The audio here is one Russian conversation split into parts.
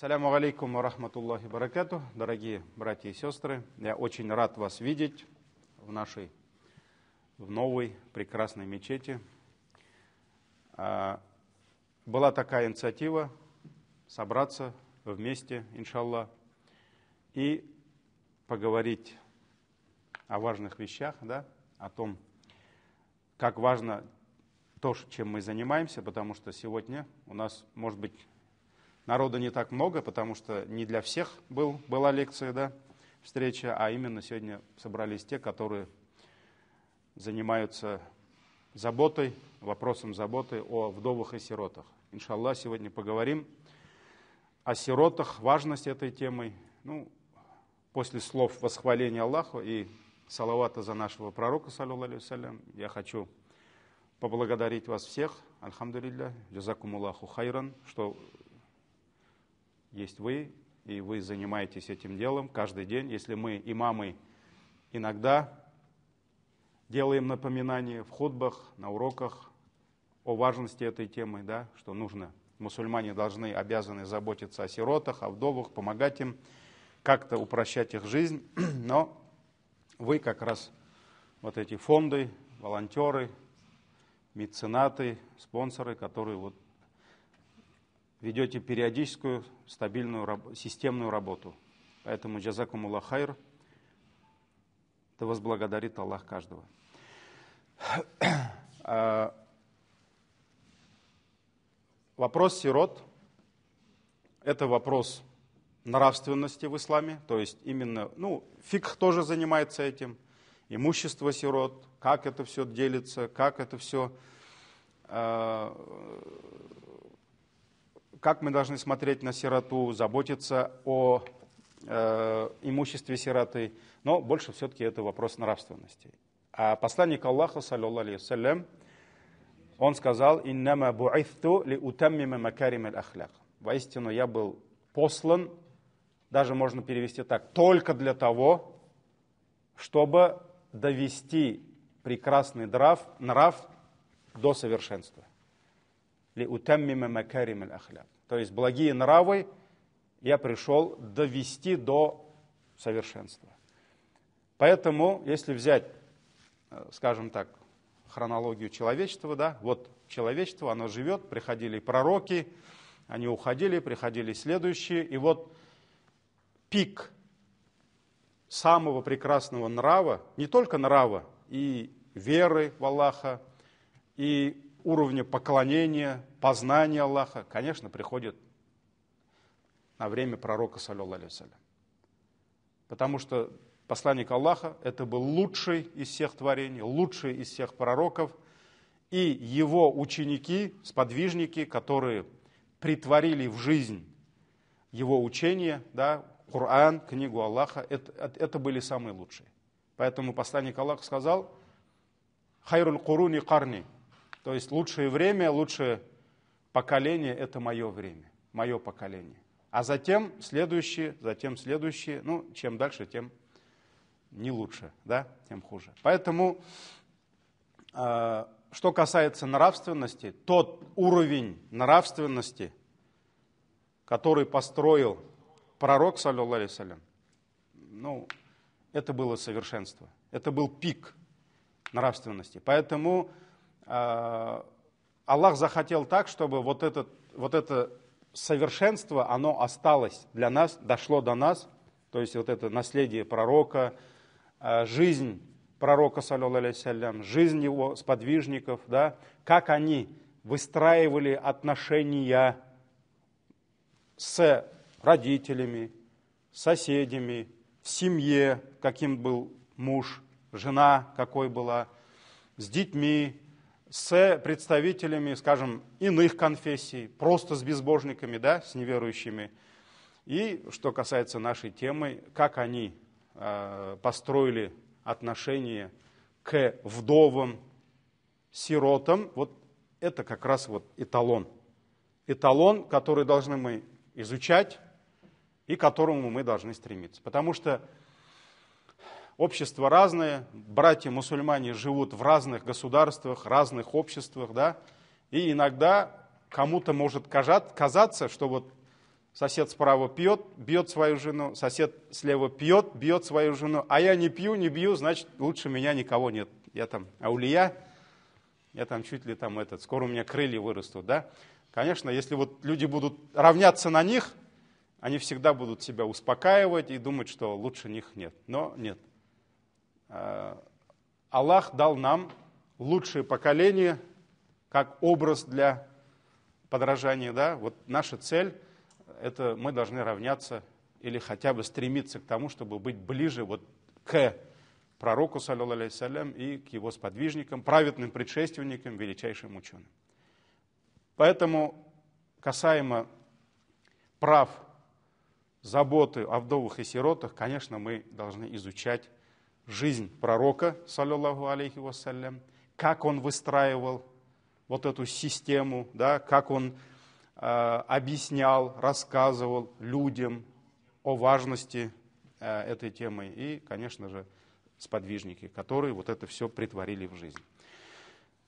Ассаляму алейкум ва рахматуллахи баракату. Дорогие братья и сестры, я очень рад вас видеть в новой прекрасной мечети. Была такая инициатива собраться вместе, иншаллах, и поговорить о важных вещах, да, о том, как важно то, чем мы занимаемся, потому что сегодня у нас, может быть, народа не так много, потому что не для всех была лекция, да, встреча, а именно сегодня собрались те, которые занимаются вопросом заботы о вдовах и сиротах. Иншаллах, сегодня поговорим о сиротах, важность этой темы. После слов восхваления Аллаху и салавата за нашего пророка, саллаллаху алейхи вассалям, я хочу поблагодарить вас всех, альхамдулилля, джазакумуллаху хайран, что есть вы, и вы занимаетесь этим делом каждый день. Если мы, имамы, иногда делаем напоминания в хутбах, на уроках о важности этой темы, да, что нужно, мусульмане обязаны заботиться о сиротах, о вдовах, помогать им, как-то упрощать их жизнь, но вы как раз вот эти фонды, волонтеры, меценаты, спонсоры, которые ведете периодическую, стабильную, системную работу. Поэтому джазакумуллах хайр, да возблагодарит Аллах каждого. Вопрос сирот – это вопрос нравственности в исламе, то есть именно, фикх тоже занимается этим, имущество сирот, как это все делится, как это все, как мы должны смотреть на сироту, заботиться о имуществе сироты, но больше все-таки это вопрос нравственности. А посланник Аллаха, саллаллаху алейхи вассалям, он сказал: «Иннама бу'ithту ли утаммима макарим аль-ахляк». Воистину, я был послан, даже можно перевести так, только для того, чтобы довести прекрасный нрав до совершенства. Ли утаммима макарим аль-ахляк. То есть благие нравы я пришел довести до совершенства. Поэтому, если взять, скажем так, хронологию человечества, да, вот человечество, оно живет, приходили пророки, они уходили, приходили следующие, и вот пик самого прекрасного нрава, не только нрава, и веры в Аллаха, и уровня поклонения, познания Аллаха, конечно, приходит на время пророка, саллаллаху алейхи вассалям. Потому что посланник Аллаха – это был лучший из всех творений, лучший из всех пророков, и его ученики, сподвижники, которые притворили в жизнь его учение, да, Коран, книгу Аллаха, это были самые лучшие. Поэтому посланник Аллаха сказал: «Хайруль куруни карни», то есть лучшее время, лучшее поколение – это мое время, мое поколение. А затем следующие, чем дальше, тем не лучше, да, тем хуже. Поэтому, что касается нравственности, тот уровень нравственности, который построил пророк, саллаллаху алейхи вассалям, это было совершенство, это был пик нравственности. Поэтому Аллах захотел так, чтобы вот это совершенство, оно осталось для нас, дошло до нас, то есть вот это наследие пророка, жизнь пророка, саллаллаху алейхи вассалям, жизнь его сподвижников, да, как они выстраивали отношения с родителями, соседями, в семье, каким был муж, жена какой была, с детьми, с представителями, скажем, иных конфессий, просто с безбожниками, да, с неверующими. И что касается нашей темы, как они построили отношения к вдовам, сиротам, вот это как раз эталон. Эталон, который должны мы изучать и к которому мы должны стремиться. Потому что общество разное, братья-мусульмане живут в разных государствах, разных обществах, да, и иногда кому-то может казаться, что Сосед справа пьет, бьет свою жену, сосед слева пьет, бьет свою жену, а я не пью, не бью, значит, лучше меня никого нет. Я там аулия, я там чуть ли там скоро у меня крылья вырастут, да? Конечно, если вот люди будут равняться на них, они всегда будут себя успокаивать и думать, что лучше них нет. Но нет. Аллах дал нам лучшее поколение, как образ для подражания, да? Вот наша цель – это мы должны равняться или хотя бы стремиться к тому, чтобы быть ближе вот к пророку, саллаллаху алейхи салям, и к его сподвижникам, праведным предшественникам, величайшим ученым. Поэтому касаемо прав, заботы о вдовах и сиротах, конечно, мы должны изучать жизнь пророка, саллаллаху алейхи вассалям, как он выстраивал вот эту систему, да, как он объяснял, рассказывал людям о важности этой темы. И, конечно же, сподвижники, которые вот это все претворили в жизнь.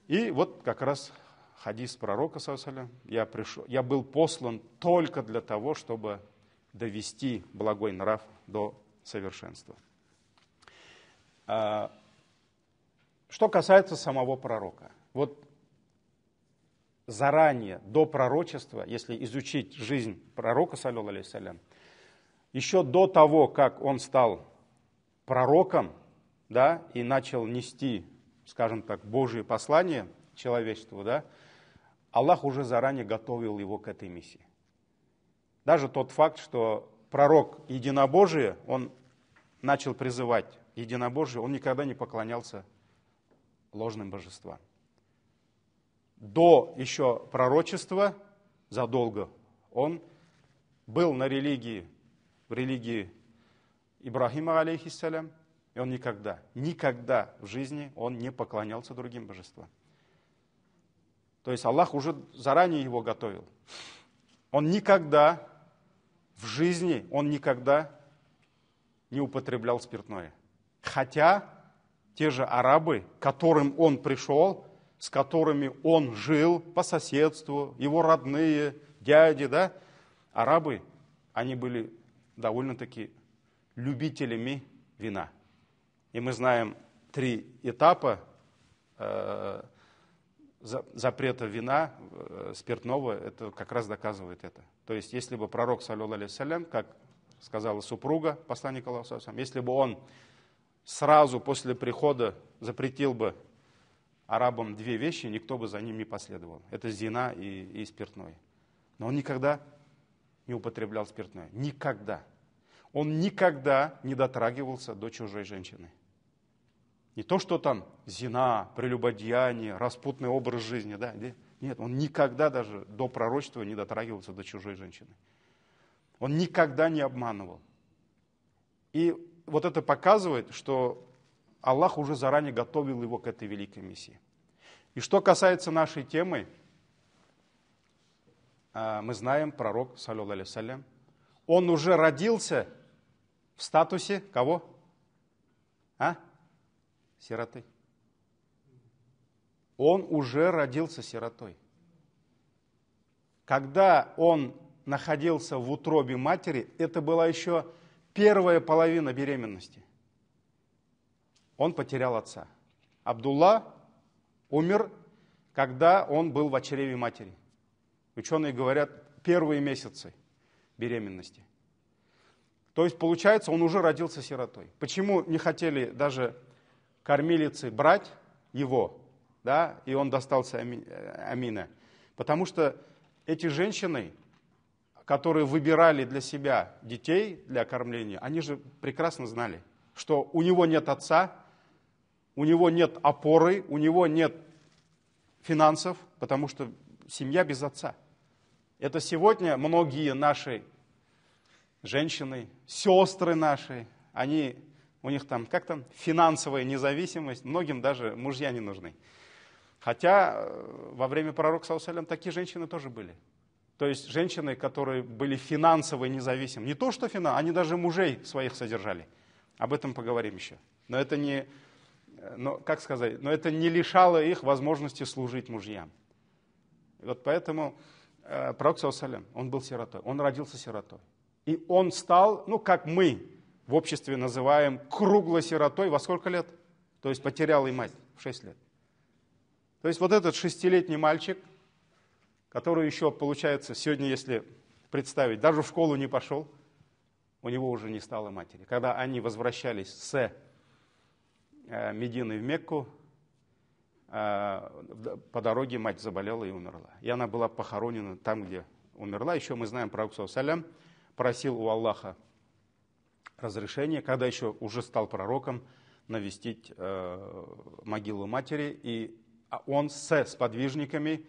И вот как раз хадис пророка, саллаллаху алейхи, я был послан только для того, чтобы довести благой нрав до совершенства. Что касается самого пророка. Вот заранее, до пророчества, если изучить жизнь пророка, саллаллаху алейхи салям, еще до того, как он стал пророком, да, и начал нести, скажем так, Божие послание человечеству, да, Аллах уже заранее готовил его к этой миссии. Даже тот факт, что пророк единобожие, он начал призывать единобожие, он никогда не поклонялся ложным божествам. До еще пророчества, задолго, он был в религии Ибрахима, алейхиссалям, и он никогда в жизни он не поклонялся другим божествам. То есть Аллах уже заранее его готовил. Он никогда в жизни, не употреблял спиртное. Хотя те же арабы, к которым он пришел, с которыми он жил по соседству, его родные, дяди, да, арабы, они были довольно-таки любителями вина. И мы знаем 3 этапа запрета вина, спиртного, это как раз доказывает это. То есть, если бы пророк, саллаллаху алейхи салям, как сказала супруга, посланника Аллаха, если бы он сразу после прихода запретил бы арабам 2 вещи, никто бы за ним не последовал. Это зина и спиртное. Но он никогда не употреблял спиртное. Никогда. Он никогда не дотрагивался до чужой женщины. Не то, что там зина, прелюбодеяние, распутный образ жизни. Да? Нет, он никогда даже до пророчества не дотрагивался до чужой женщины. Он никогда не обманывал. И вот это показывает, что Аллах уже заранее готовил его к этой великой миссии. И что касается нашей темы, мы знаем, пророк, саллаллаху алейхи салям, он уже родился в статусе кого? Сироты. Он уже родился сиротой. Когда он находился в утробе матери, это была еще первая половина беременности. Он потерял отца. Абдулла умер, когда он был в чреве матери. Ученые говорят, первые месяцы беременности. То есть, получается, он уже родился сиротой. Почему не хотели даже кормилицы брать его, да, и он достался Амина? Потому что эти женщины, которые выбирали для себя детей для кормления, они же прекрасно знали, что у него нет отца, у него нет опоры, у него нет финансов, потому что семья без отца. Это сегодня многие наши женщины, сестры наши, у них там, финансовая независимость, многим даже мужья не нужны. Хотя во время пророка, саллаллаху алейхи салям, такие женщины тоже были. То есть женщины, которые были финансово независимы. Не то, что они даже мужей своих содержали. Об этом поговорим еще. Но это не лишало их возможности служить мужьям. И вот поэтому пророк, саллаллаху, он был сиротой, он родился сиротой. И он стал, как мы в обществе называем, круглой сиротой во сколько лет? То есть потерял и мать в 6 лет. То есть вот этот 6-летний мальчик, который еще, получается, сегодня, если представить, даже в школу не пошел, у него уже не стало матери. Когда они возвращались с Медины в Мекку, по дороге мать заболела и умерла. И она была похоронена там, где умерла. Еще мы знаем, пророк саллаллаху просил у Аллаха разрешения, когда еще уже стал пророком, навестить могилу матери. И он с сподвижниками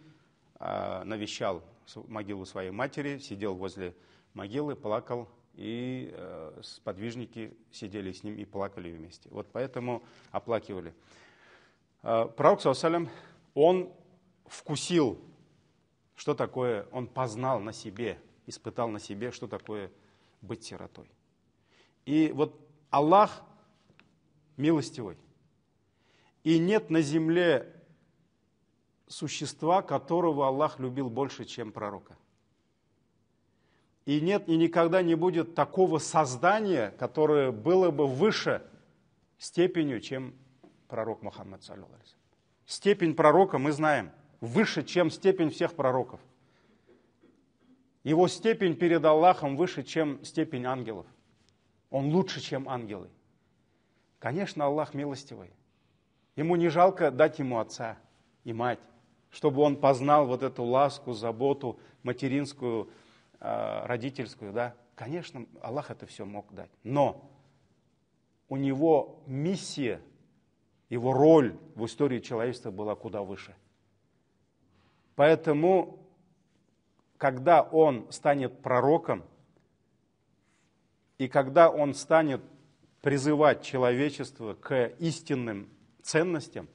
навещал могилу своей матери, сидел возле могилы, плакал, и сподвижники сидели с ним и плакали вместе. Вот поэтому оплакивали. Пророк, саллаллаху, он вкусил, что такое, он познал на себе, испытал на себе, что такое быть сиротой. И вот Аллах милостивый. И нет на земле существа, которого Аллах любил больше, чем пророка. И нет и никогда не будет такого создания, которое было бы выше степенью, чем пророк Мухаммад, саллаллаху алейхи ва саллям. Степень пророка мы знаем, выше, чем степень всех пророков. Его степень перед Аллахом выше, чем степень ангелов. Он лучше, чем ангелы. Конечно, Аллах милостивый. Ему не жалко дать ему отца и мать, чтобы он познал вот эту ласку, заботу материнскую, родительскую. Да? Конечно, Аллах это все мог дать. Но у него миссия, его роль в истории человечества была куда выше. Поэтому, когда он станет пророком, и когда он станет призывать человечество к истинным ценностям,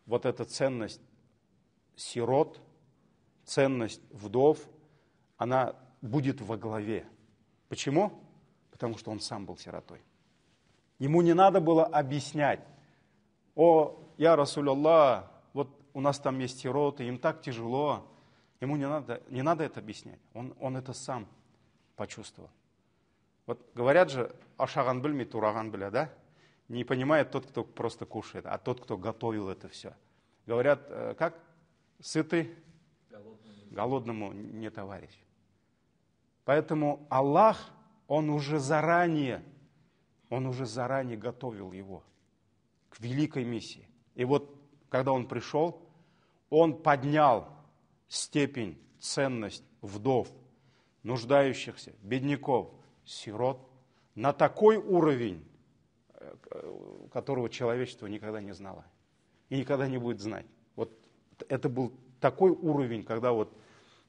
вот эта ценность сирот, ценность вдов, она будет во главе. Почему? Потому что он сам был сиротой. Ему не надо было объяснять: «О, я Расуль-Аллах, вот у нас там есть сироты, им так тяжело». Ему не надо это объяснять. Он это сам почувствовал. Вот говорят же, ашаган бильмейт, ураган биля, да? Не понимает тот, кто просто кушает, а тот, кто готовил это все. Говорят, как? Сытый голодному не товарищ. Поэтому Аллах, Он уже заранее готовил его к великой миссии. И вот, когда он пришел, он поднял степень, ценность вдов, нуждающихся, бедняков, сирот на такой уровень, которого человечество никогда не знало и никогда не будет знать. Вот это был такой уровень, когда вот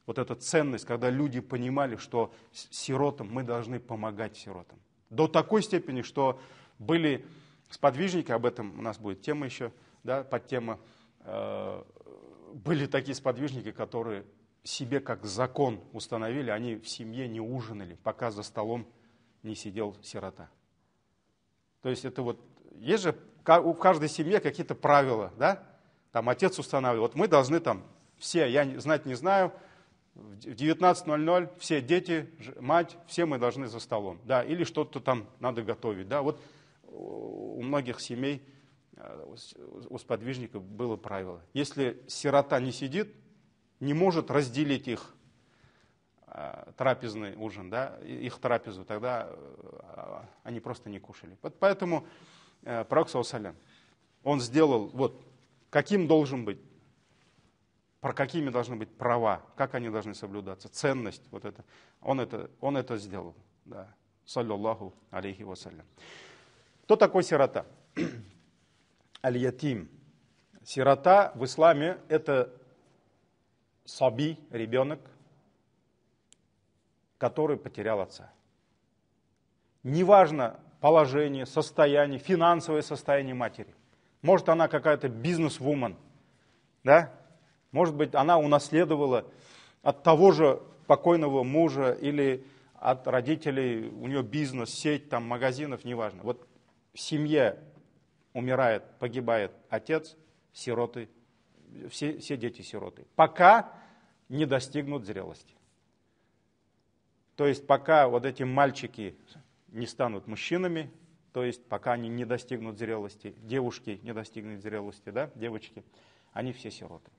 эта ценность, когда люди понимали, что сиротам мы должны помогать сиротам. До такой степени, что были сподвижники, об этом у нас будет тема еще, да, подтема, были такие сподвижники, которые себе как закон установили, они в семье не ужинали, пока за столом не сидел сирота. То есть это вот, есть же в каждой семье какие-то правила, да? Там отец устанавливает, вот мы должны там все, я знать не знаю, в 19:00 все дети, мать, все мы должны за столом, да, или что-то там надо готовить, да, вот у многих семей, у сподвижников было правило. Если сирота не сидит, не может разделить их трапезный ужин, да, их трапезу, тогда они просто не кушали. Вот поэтому пророк, саллаллаху, он сделал, вот, каким должен быть, про какими должны быть права, как они должны соблюдаться, ценность, вот это. Он это сделал, да, саллаллаху алейхи вассалям. Кто такой сирота? Аль-ятим. Сирота в исламе — это саби, ребенок, который потерял отца. Неважно положение, состояние, финансовое состояние матери. Может, она какая-то бизнес-вумен, да? Может быть, она унаследовала от того же покойного мужа или от родителей, у нее бизнес, сеть, там, магазинов, неважно. Вот в семье умирает, погибает отец, сироты, все дети сироты. Пока не достигнут зрелости. То есть пока вот эти мальчики не станут мужчинами, то есть пока они не достигнут зрелости, девушки не достигнут зрелости, да, девочки, они все сироты.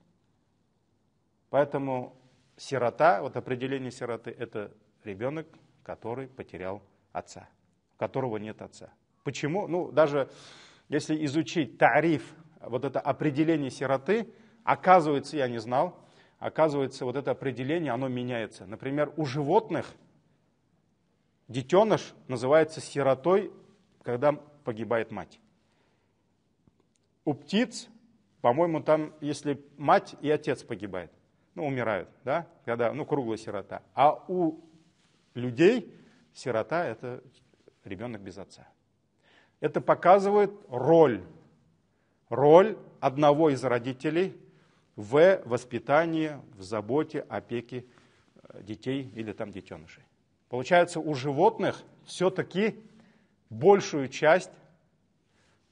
Поэтому сирота, вот определение сироты, это ребенок, который потерял отца, у которого нет отца. Почему? Ну, даже если изучить тариф, вот это определение сироты, оказывается, я не знал, оказывается, вот это определение, оно меняется. Например, у животных детеныш называется сиротой, когда погибает мать. У птиц, по-моему, там, если мать и отец погибают, ну, умирают, да, когда, ну, круглая сирота. А у людей сирота – это ребенок без отца. Это показывает роль одного из родителей в воспитании, в заботе, опеке детей или там детенышей. Получается, у животных все-таки большую часть,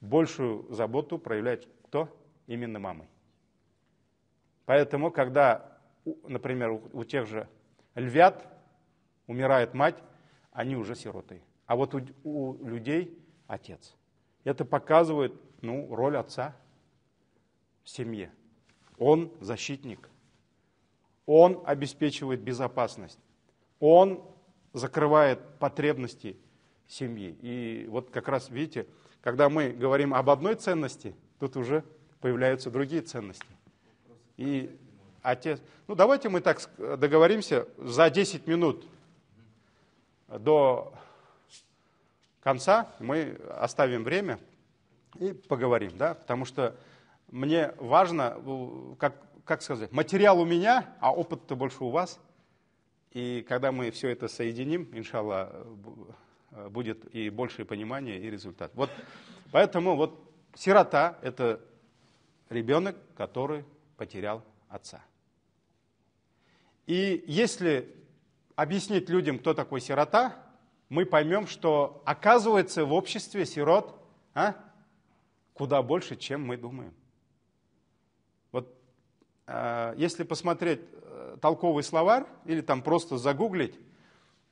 большую заботу проявляет кто? Именно мамой. Поэтому, когда, например, у тех же львят умирает мать, они уже сироты. А вот у людей отец. Это показывает, ну, роль отца в семье. Он защитник. Он обеспечивает безопасность. Он закрывает потребности семьи. И вот как раз, видите, когда мы говорим об одной ценности, тут уже появляются другие ценности. И отец... Ну, давайте мы так договоримся, за 10 минут до конца мы оставим время и поговорим, да, потому что мне важно, как сказать, материал у меня, а опыт-то больше у вас. И когда мы все это соединим, иншаллах, будет и большее понимание, и результат. Вот, поэтому вот сирота – это ребенок, который потерял отца. И если объяснить людям, кто такой сирота, мы поймем, что оказывается в обществе сирот куда больше, чем мы думаем. Вот если посмотреть толковый словарь или там просто загуглить,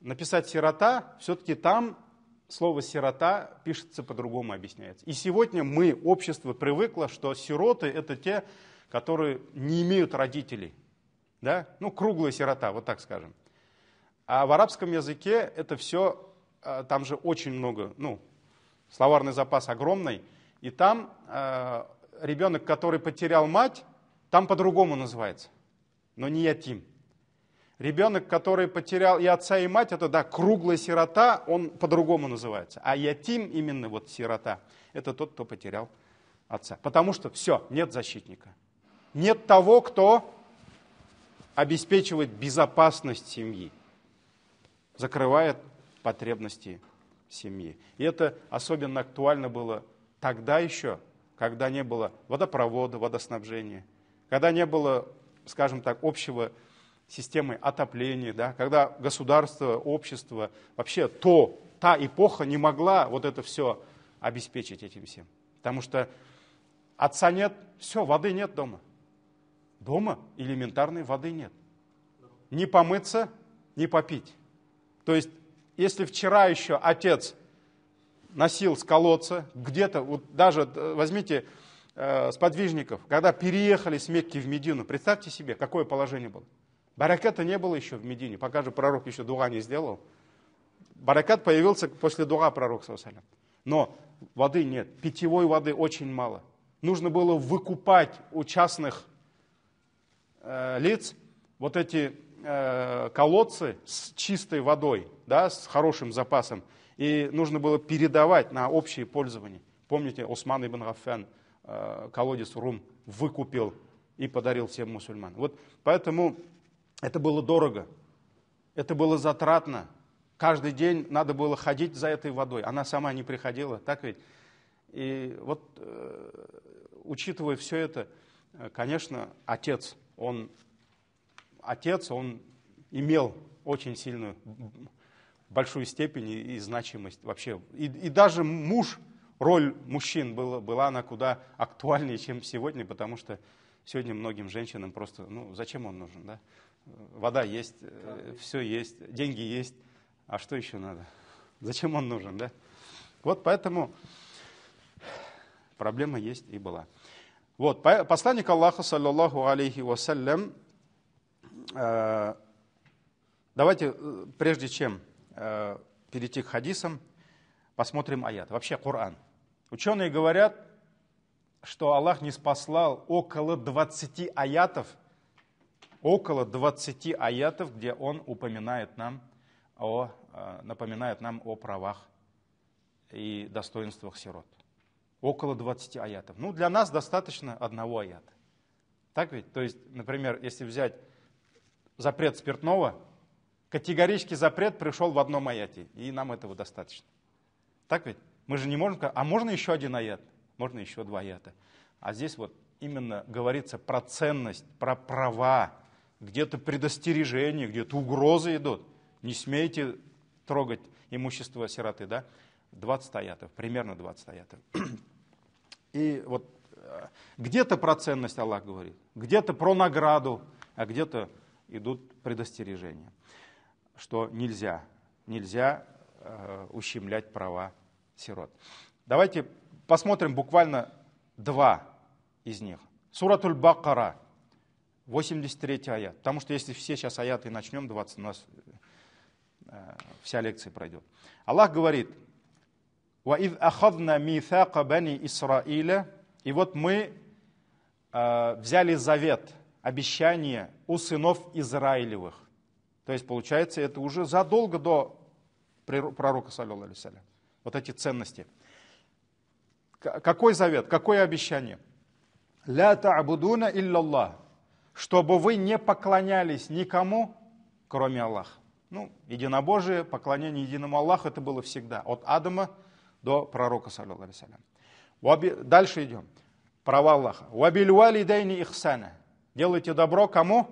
написать «сирота», все-таки там слово «сирота» пишется по-другому, объясняется. И сегодня общество привыкло, что сироты – это те, которые не имеют родителей. Да? Ну, круглая сирота, вот так скажем. А в арабском языке это все, там же очень много, ну, словарный запас огромный. И там ребенок, который потерял мать, там по-другому называется, но не ятим. Ребенок, который потерял и отца, и мать, это, да, круглая сирота, он по-другому называется. А ятим, именно вот сирота, это тот, кто потерял отца. Потому что все, нет защитника. Нет того, кто обеспечивает безопасность семьи, закрывает потребности семьи. И это особенно актуально было тогда еще, когда не было водопровода, водоснабжения, когда не было, скажем так, общего системы отопления, да, когда государство, общество, вообще та эпоха не могла вот это все обеспечить этим всем. Потому что отца нет, все, воды нет дома. Дома элементарной воды нет. Ни помыться, ни попить. То есть, если вчера еще отец носил с колодца, где-то, вот даже возьмите сподвижников, когда переехали с Мекки в Медину, представьте себе, какое положение было. Бараката не было еще в Медине, пока же пророк еще дуа не сделал. Баракат появился после дуа пророка, саллаллаху алейхи ва саллям. Но воды нет, питьевой воды очень мало. Нужно было выкупать у частных лиц вот эти колодцы с чистой водой, да, с хорошим запасом. И нужно было передавать на общее пользование. Помните, Осман ибн Гаффан колодец Рум выкупил и подарил всем мусульманам. Вот поэтому это было дорого, это было затратно. Каждый день надо было ходить за этой водой. Она сама не приходила, так ведь? И вот, учитывая все это, конечно, отец, он имел очень сильную, большую степень и значимость вообще. И даже роль мужчин была она куда актуальнее, чем сегодня, потому что сегодня многим женщинам просто, ну, зачем он нужен, да? вода есть, все есть, деньги есть. А что еще надо? Зачем он нужен, да? Вот поэтому проблема есть и была. Вот, посланник Аллаха, саллаллаху алейхи вассалям, давайте, прежде чем перейти к хадисам, посмотрим аят. Вообще Коран. Ученые говорят, что Аллах не спаслал около 20 аятов, где Он напоминает нам о правах и достоинствах сирот. Около 20 аятов. Ну, для нас достаточно одного аята. Так ведь? То есть, например, если взять запрет спиртного, категорический запрет пришел в одном аяте, и нам этого достаточно. Так ведь? Мы же не можем сказать, а можно еще один аят? Можно еще два аята. А здесь вот именно говорится про ценность, про права, где-то предостережения, где-то угрозы идут. Не смейте трогать имущество сироты, да? 20 аятов, примерно 20 аятов. И вот где-то про ценность Аллах говорит, где-то про награду, а где-то идут предостережения, что нельзя ущемлять права сирот. Давайте посмотрим буквально два из них. Суратуль Бакара, 83 аят. Потому что если все сейчас аяты начнем, 20, у нас вся лекция пройдет. Аллах говорит: وَإِذْ أَخَذْنَا مِيثَاقَ بَنِي إِسْرَائِيلَ. И вот мы взяли завет, обещание у сынов Израилевых. То есть, получается, это уже задолго до пророка, саллаллаху алейхи ва саллям. Вот эти ценности. Какой завет, какое обещание? «Ля та'будуна илляллах», чтобы вы не поклонялись никому, кроме Аллаха. Ну, единобожие, поклонение единому Аллаху, это было всегда, от Адама до пророка, саллаллаху алейхи ва саллям. Дальше идем. Права Аллаха. «Вабиль валидайни ихсана». Делайте добро кому?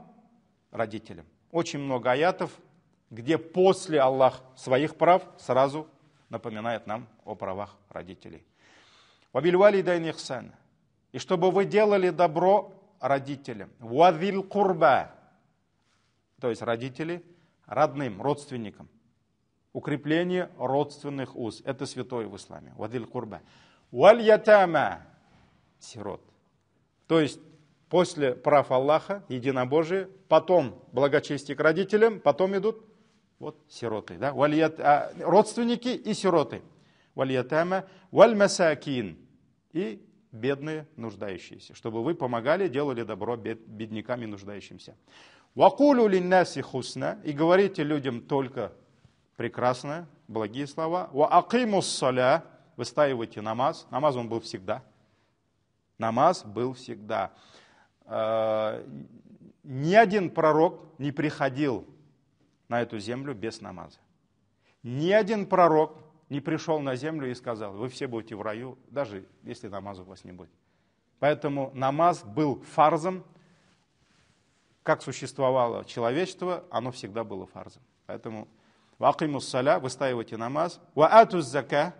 Родителям. Очень много аятов, где после Аллах своих прав сразу напоминает нам о правах родителей. «Вабиль валидайни ихсана». И чтобы вы делали добро родителям. «Вазил курба». То есть родители родным, родственникам. Укрепление родственных уз. Это святое в исламе. «Вазил курба». «Валь ятама». Сирот. То есть после прав Аллаха, единобожие, потом благочестие к родителям, потом идут вот сироты. Да? Родственники и сироты. «Валь ятама», «валь масакин». И бедные, нуждающиеся. Чтобы вы помогали, делали добро беднякам и нуждающимся. «Вакулю линнаси хусна». И говорите людям только прекрасное, благие слова. «Ва акимус саля». Выстаивайте намаз. Намаз он был всегда. Намаз был всегда. Ни один пророк не приходил на эту землю без намаза. Ни один пророк не пришел на землю и сказал: вы все будете в раю, даже если намаза у вас не будет. Поэтому намаз был фарзом. Как существовало человечество, оно всегда было фарзом. Поэтому вакимус саля, выстаивайте намаз. Ва атуз зака,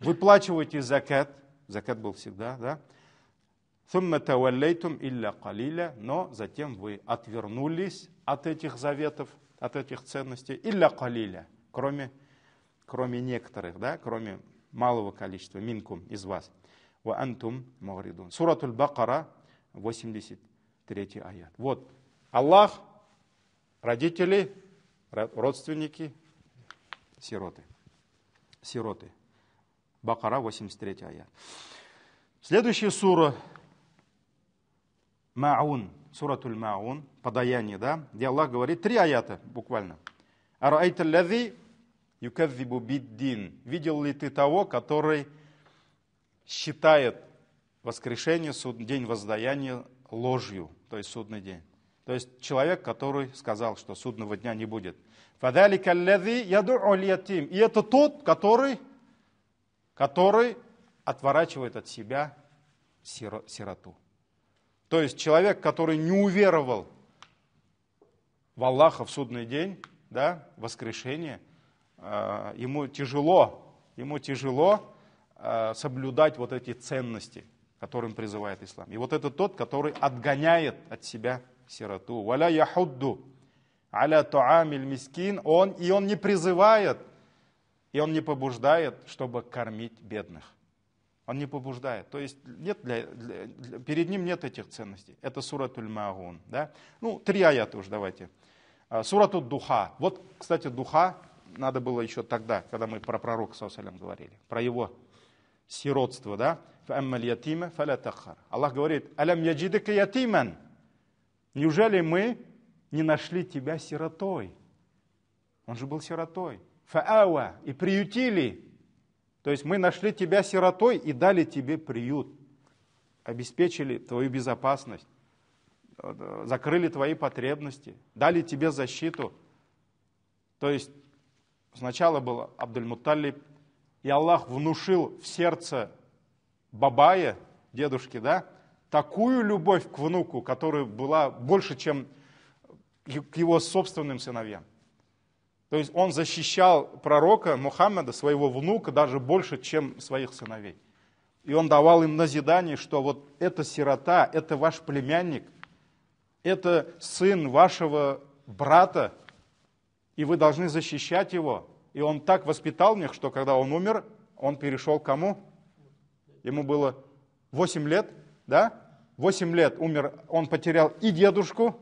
выплачивайте закат. Закат был всегда, да? Сумма таваллейтум илля калиля, но затем вы отвернулись от этих заветов, от этих ценностей, илля калиля, кроме некоторых, да, кроме малого количества, минкум, из вас. Ва антум мугридун. Суратуль Бакара, 83 аят. Вот Аллах, родители, родственники, сироты. Сироты. Бакара, 83 аят. Следующая сура Маун, суратуль Маун, подаяние, да, где Аллах говорит, 3 аята буквально. Араайта лази юказзибу биддин. Видел ли ты того, который считает воскрешение, день воздаяния ложью, то есть судный день. То есть человек, который сказал, что судного дня не будет. Фадалика аллази яду'у ль-ятим. И это тот, который отворачивает от себя сироту. То есть человек, который не уверовал в Аллаха в судный день, да, воскрешение, ему тяжело соблюдать вот эти ценности, которым призывает ислам. И вот это тот, который отгоняет от себя сироту. Валя яхудду аля туамиль мискин. Он не призывает, и он не побуждает, чтобы кормить бедных. Он не побуждает. То есть перед ним нет этих ценностей. Это суратуль Маун. Да? 3 аята уж давайте. Сурату Духа. Вот, кстати, Духа надо было еще тогда, когда мы про пророка ﷺ говорили, про его сиротство. Да? Аллах говорит, «Алям яджидика ятиман». Неужели мы не нашли тебя сиротой? Он же был сиротой. Фаауа. И приютили. То есть мы нашли тебя сиротой и дали тебе приют. Обеспечили твою безопасность. Закрыли твои потребности. Дали тебе защиту. То есть сначала был Абдуль-Мутталиб, и Аллах внушил в сердце Бабая, дедушки, да, такую любовь к внуку, которая была больше, чем к его собственным сыновьям. То есть он защищал пророка Мухаммада, своего внука, даже больше, чем своих сыновей. И он давал им назидание, что вот эта сирота, это ваш племянник, это сын вашего брата, и вы должны защищать его. И он так воспитал их, что когда он умер, он перешел к кому? Ему было 8 лет, да? 8 лет умер, он потерял и дедушку,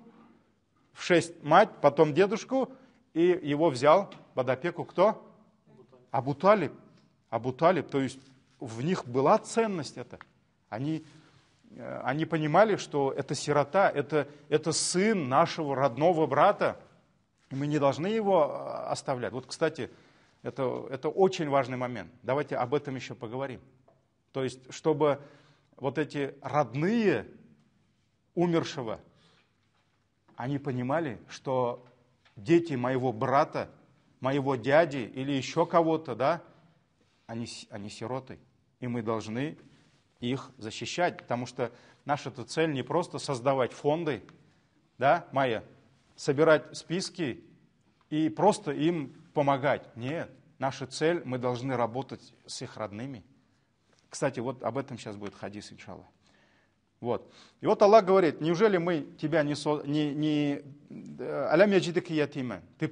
в 6 мать, потом дедушку, и его взял под опеку кто? Абу Талиб. Абу Талиб, то есть в них была ценность эта. Они понимали, что это сирота, это сын нашего родного брата, и мы не должны его оставлять. Вот, кстати, это очень важный момент. Давайте об этом еще поговорим. То есть, чтобы вот эти родные умершего, они понимали, что дети моего брата, моего дяди или еще кого-то, да, они сироты. И мы должны их защищать, потому что наша цель не просто создавать фонды, да, Майя, собирать списки и просто им помогать. Нет, наша цель, мы должны работать с их родными. Кстати, вот об этом сейчас будет хадис, иншаллах. Вот. И вот Аллах говорит, неужели мы тебя алям яджидика ятима, ты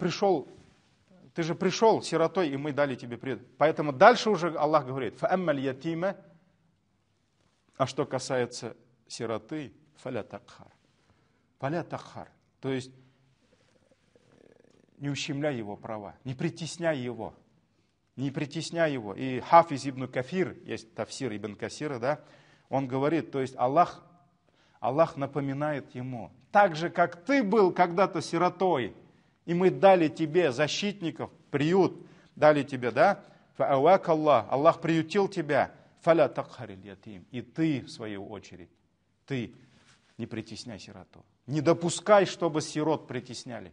же пришел сиротой, и мы дали тебе привет. Поэтому дальше уже Аллах говорит, фааммаль ятима, а что касается сироты, фаля такхар. Фаля такхар. То есть не ущемляй его права, не притесняй его. Не притесняй его. И Хафиз ибн Кафир, есть тафсир ибн Касира, да, он говорит, то есть Аллах напоминает ему, так же, как ты был когда-то сиротой, и мы дали тебе защитников, приют, дали тебе, да, фаауак Аллах приютил тебя, фаля такхариль ятим, и ты, в свою очередь, ты не притесняй сироту. Не допускай, чтобы сирот притесняли.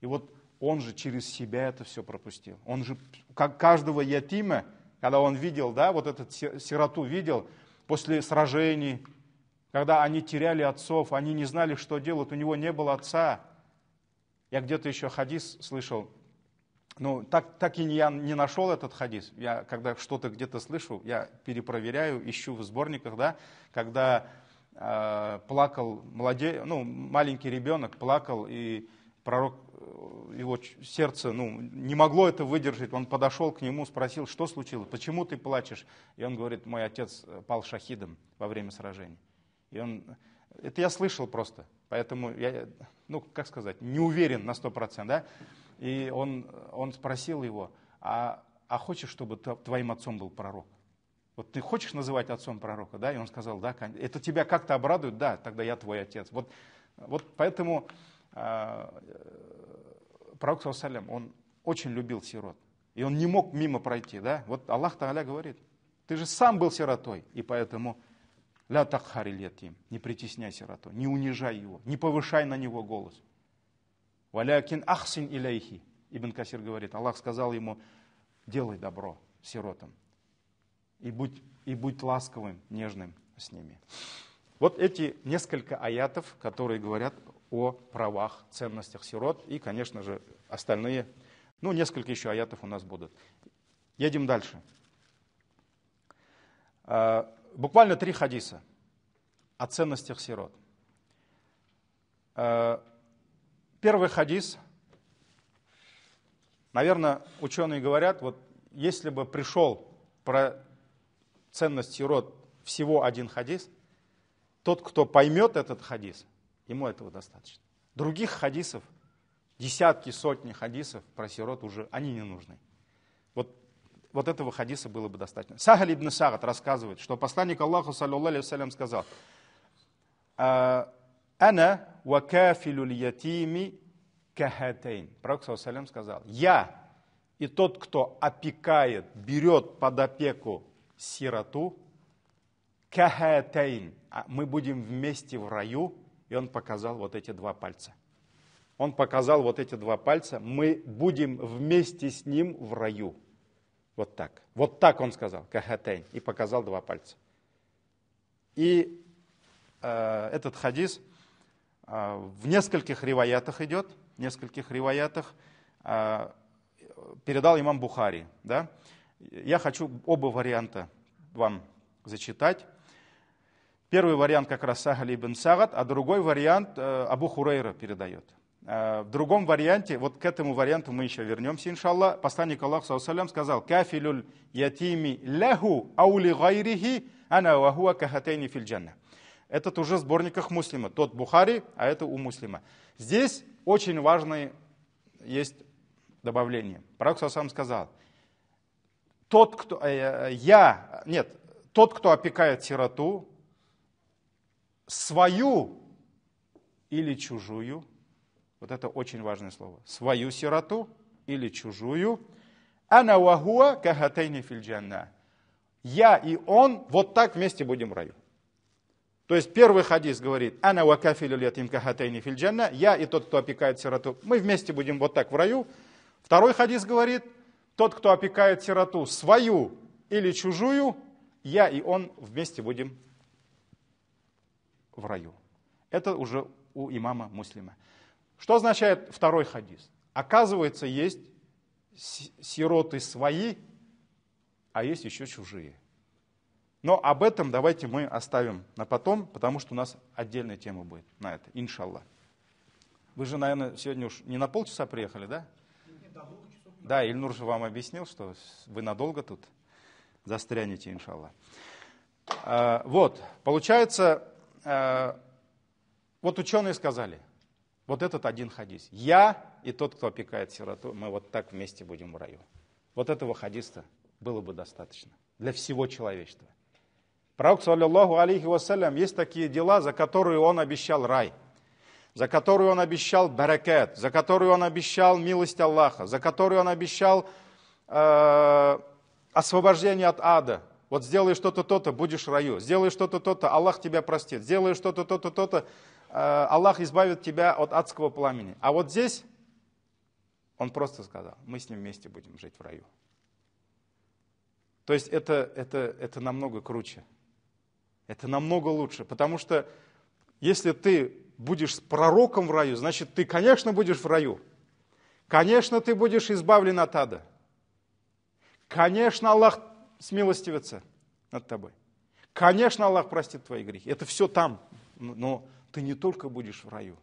И вот он же через себя это все пропустил. Он же, как каждого ятима, когда он видел, да, вот этот сироту видел, после сражений, когда они теряли отцов, они не знали, что делать, у него не было отца. Я где-то еще хадис слышал, так и я не нашел этот хадис. Я, когда что-то где-то слышу, я перепроверяю, ищу в сборниках, да, когда плакал маленький ребенок, плакал, и пророк, его сердце не могло это выдержать. Он подошел к нему, спросил, что случилось, почему ты плачешь? И он говорит, мой отец пал шахидом во время сражения. Это я слышал просто, поэтому я, не уверен на 100%, да? И он спросил его, а хочешь, чтобы твоим отцом был пророк? Вот ты хочешь называть отцом пророка, да? И он сказал, да, это тебя как-то обрадует? Да, тогда я твой отец. Вот поэтому пророк, он очень любил сирот. И он не мог мимо пройти, да? Вот Аллах Тааля говорит, ты же сам был сиротой, и поэтому ля такхариль ятим, не притесняй сироту, не унижай его, не повышай на него голос. Валякин ахсин иляйхи, Ибн Касир говорит, Аллах сказал ему, делай добро сиротам и будь ласковым, нежным с ними. Вот эти несколько аятов, которые говорят о правах, ценностях сирот, и, конечно же, остальные, несколько еще аятов у нас будут. Едем дальше. Буквально 3 хадиса о ценностях сирот. Первый хадис, наверное, ученые говорят, вот если бы пришел про ценность сирот всего один хадис, тот, кто поймет этот хадис, ему этого достаточно. Других хадисов, десятки, сотни хадисов про сирот уже, они не нужны. Вот этого хадиса было бы достаточно. Сахаль ибн Сагат рассказывает, что посланник Аллаха, саллаллаху алейхи вассалям, сказал: «Ана ва кафилю льятими кахатейн». Пророк, саллаллаху алейхи вассалям, сказал: «Я и тот, кто опекает, берет под опеку сироту, кахатейн, мы будем вместе в раю». И он показал вот эти два пальца. Он показал вот эти два пальца, мы будем вместе с ним в раю. Вот так. Вот так он сказал, кахатейн, и показал два пальца. И этот хадис в нескольких риваятах идет, передал имам Бухари. Да? Я хочу оба варианта вам зачитать. Первый вариант как раз Сахаль ибн Сагат, а другой вариант Абу Хурейра передает. В другом варианте, вот к этому варианту мы еще вернемся, иншаллах. Посланник Аллаха, саллаллаху алейхи ва саллям, сказал: «Кафилюль ятими лаху аули гайрихи ана ва хуа кахатейни филь джанна». Этот уже в сборниках Муслима. Тот Бухари, а это у Муслима. Здесь очень важное есть добавление. Пророк саллаллаху алейхи ва саллям сказал: тот, кто опекает сироту, свою или чужую, вот это очень важное слово, свою сироту или чужую, ана ва хуа кахатейни филь джанна. Я и он вот так вместе будем в раю. То есть первый хадис говорит: ана ва кафилю ятим кахатейни филь джанна. Я и тот, кто опекает сироту, мы вместе будем вот так в раю. Второй хадис говорит: тот, кто опекает сироту, свою или чужую, я и он вместе будем в раю. Это уже у имама Муслима. Что означает второй хадис? Оказывается, есть сироты свои, а есть еще чужие. Но об этом давайте мы оставим на потом, потому что у нас отдельная тема будет на это, иншаллах. Вы же, наверное, сегодня уж не на полчаса приехали, да? Да, Ильнур же вам объяснил, что вы надолго тут застрянете, иншаллах. Вот, получается, вот ученые сказали, вот этот один хадис. Я и тот, кто опекает сироту, мы вот так вместе будем в раю. Вот этого хадиса было бы достаточно для всего человечества. Пророк, саллаллаху алейхи вассалям, есть такие дела, за которые он обещал рай, за которые он обещал баракат, за которые он обещал милость Аллаха, за которые он обещал освобождение от ада. Вот сделай что-то то-то, будешь в раю. Сделай что-то то-то, Аллах тебя простит. Сделай что-то то-то, то-то, Аллах избавит тебя от адского пламени. А вот здесь он просто сказал: мы с ним вместе будем жить в раю. То есть это намного круче. Это намного лучше. Потому что если ты будешь с пророком в раю, значит, ты, конечно, будешь в раю. Конечно, ты будешь избавлен от ада. Конечно, Аллах смилостивится над тобой. Конечно, Аллах простит твои грехи. Это все там. Но ты не только будешь в раю.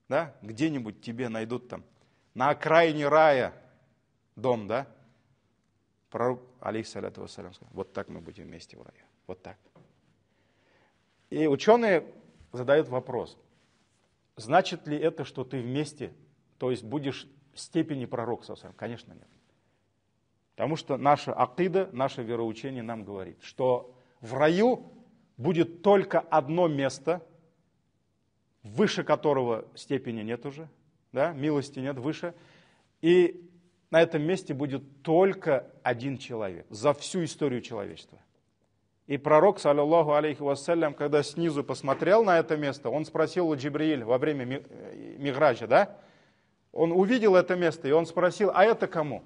Да? Где-нибудь тебе найдут там, на окраине рая, дом, да? Пророк, алейхиссаляту вассалям, сказал: вот так мы будем вместе в раю. Вот так. И ученые задают вопрос: значит ли это, что ты вместе, то есть будешь в степени пророка, саллаллаху алейхи ва саллям? Конечно, нет. Потому что наша акида, наше вероучение нам говорит, что в раю будет только одно место, выше которого степени нет уже, да, милости нет выше, и на этом месте будет только один человек за всю историю человечества. И пророк, саллаллаху алейхи вассалям, когда снизу посмотрел на это место, он спросил у Джибрииля во время Миграджа, да, он увидел это место, и он спросил: а это кому?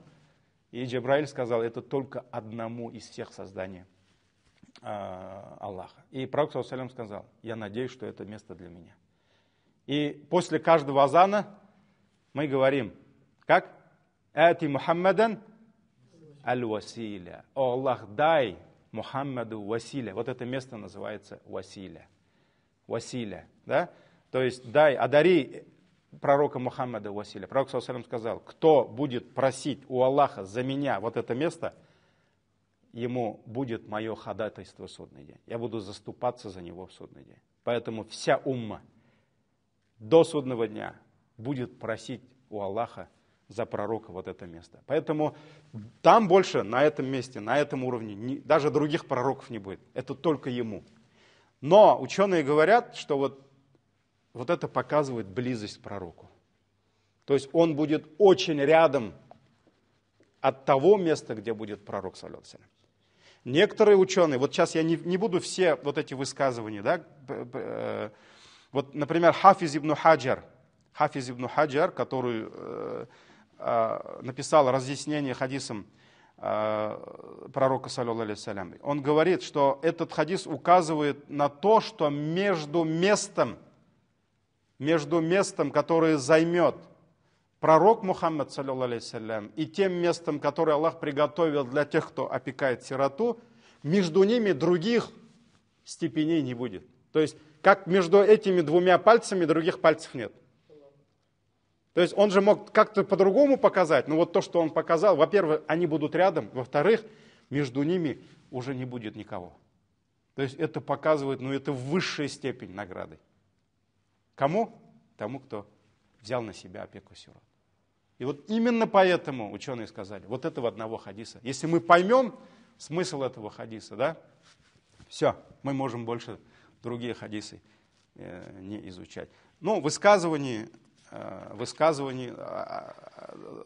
И Джибраиль сказал: это только одному из всех созданий Аллаха. И пророк, саллаллаху алейхи вассалям, сказал: я надеюсь, что это место для меня. И после каждого азана мы говорим, как? Ати Мухаммадан аль-Василя. О Аллах, дай Мухаммаду Василя. Вот это место называется Василя. Василя, да? То есть одари пророка Мухаммада Василя. Пророк ﷺ сказал, кто будет просить у Аллаха за меня вот это место, ему будет мое ходатайство в судный день. Я буду заступаться за него в судный день. Поэтому вся умма до судного дня будет просить у Аллаха за пророка вот это место. Поэтому там больше, на этом месте, на этом уровне, даже других пророков не будет. Это только ему. Но ученые говорят, что вот это показывает близость к пророку. То есть он будет очень рядом от того места, где будет пророк, саллаллаху алейхи ва саллям. Некоторые ученые, вот сейчас я не буду все вот эти высказывания, да, вот, например, Хафиз ибн Хаджар, который написал разъяснение хадисам пророка, саллаллаху алейхи ва саллям, он говорит, что этот хадис указывает на то, что между местом, которое займет пророк Мухаммад, саллаллаху алейхи ва саллям, и тем местом, которое Аллах приготовил для тех, кто опекает сироту, между ними других степеней не будет. То есть, как между этими двумя пальцами других пальцев нет. То есть, он же мог как-то по-другому показать, но вот то, что он показал, во-первых, они будут рядом, во-вторых, между ними уже не будет никого. То есть, это показывает, это в высшей степени награды. Кому? Тому, кто взял на себя опеку сирот. И вот именно поэтому ученые сказали, вот этого одного хадиса. Если мы поймем смысл этого хадиса, да, все, мы можем больше другие хадисы не изучать. Но высказываний,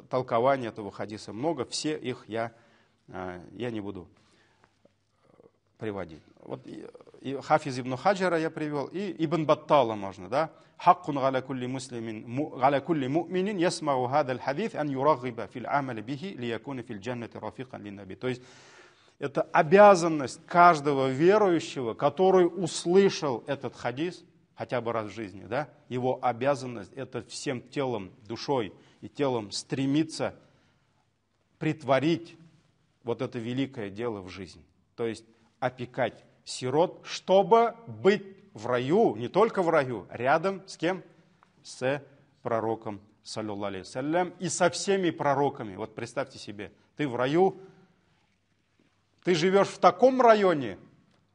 толкования этого хадиса много, все их я не буду приводить. Вот и Хафиз ибн Хаджара я привел, и Ибн Баттала можно, да. Хаккун галя кулли му'минин ясмау хадаль хадис ан юрагиба фил амали бихи лиякуна фил джаннати рафикан линнаби. То есть это обязанность каждого верующего, который услышал этот хадис хотя бы раз в жизни, да. Его обязанность это всем телом, душой и телом стремиться притворить вот это великое дело в жизнь. То есть опекать сирот, чтобы быть в раю, не только в раю, рядом с кем? С пророком, саллаллаху алейхи ва саллям, и со всеми пророками. Вот представьте себе, ты в раю, ты живешь в таком районе,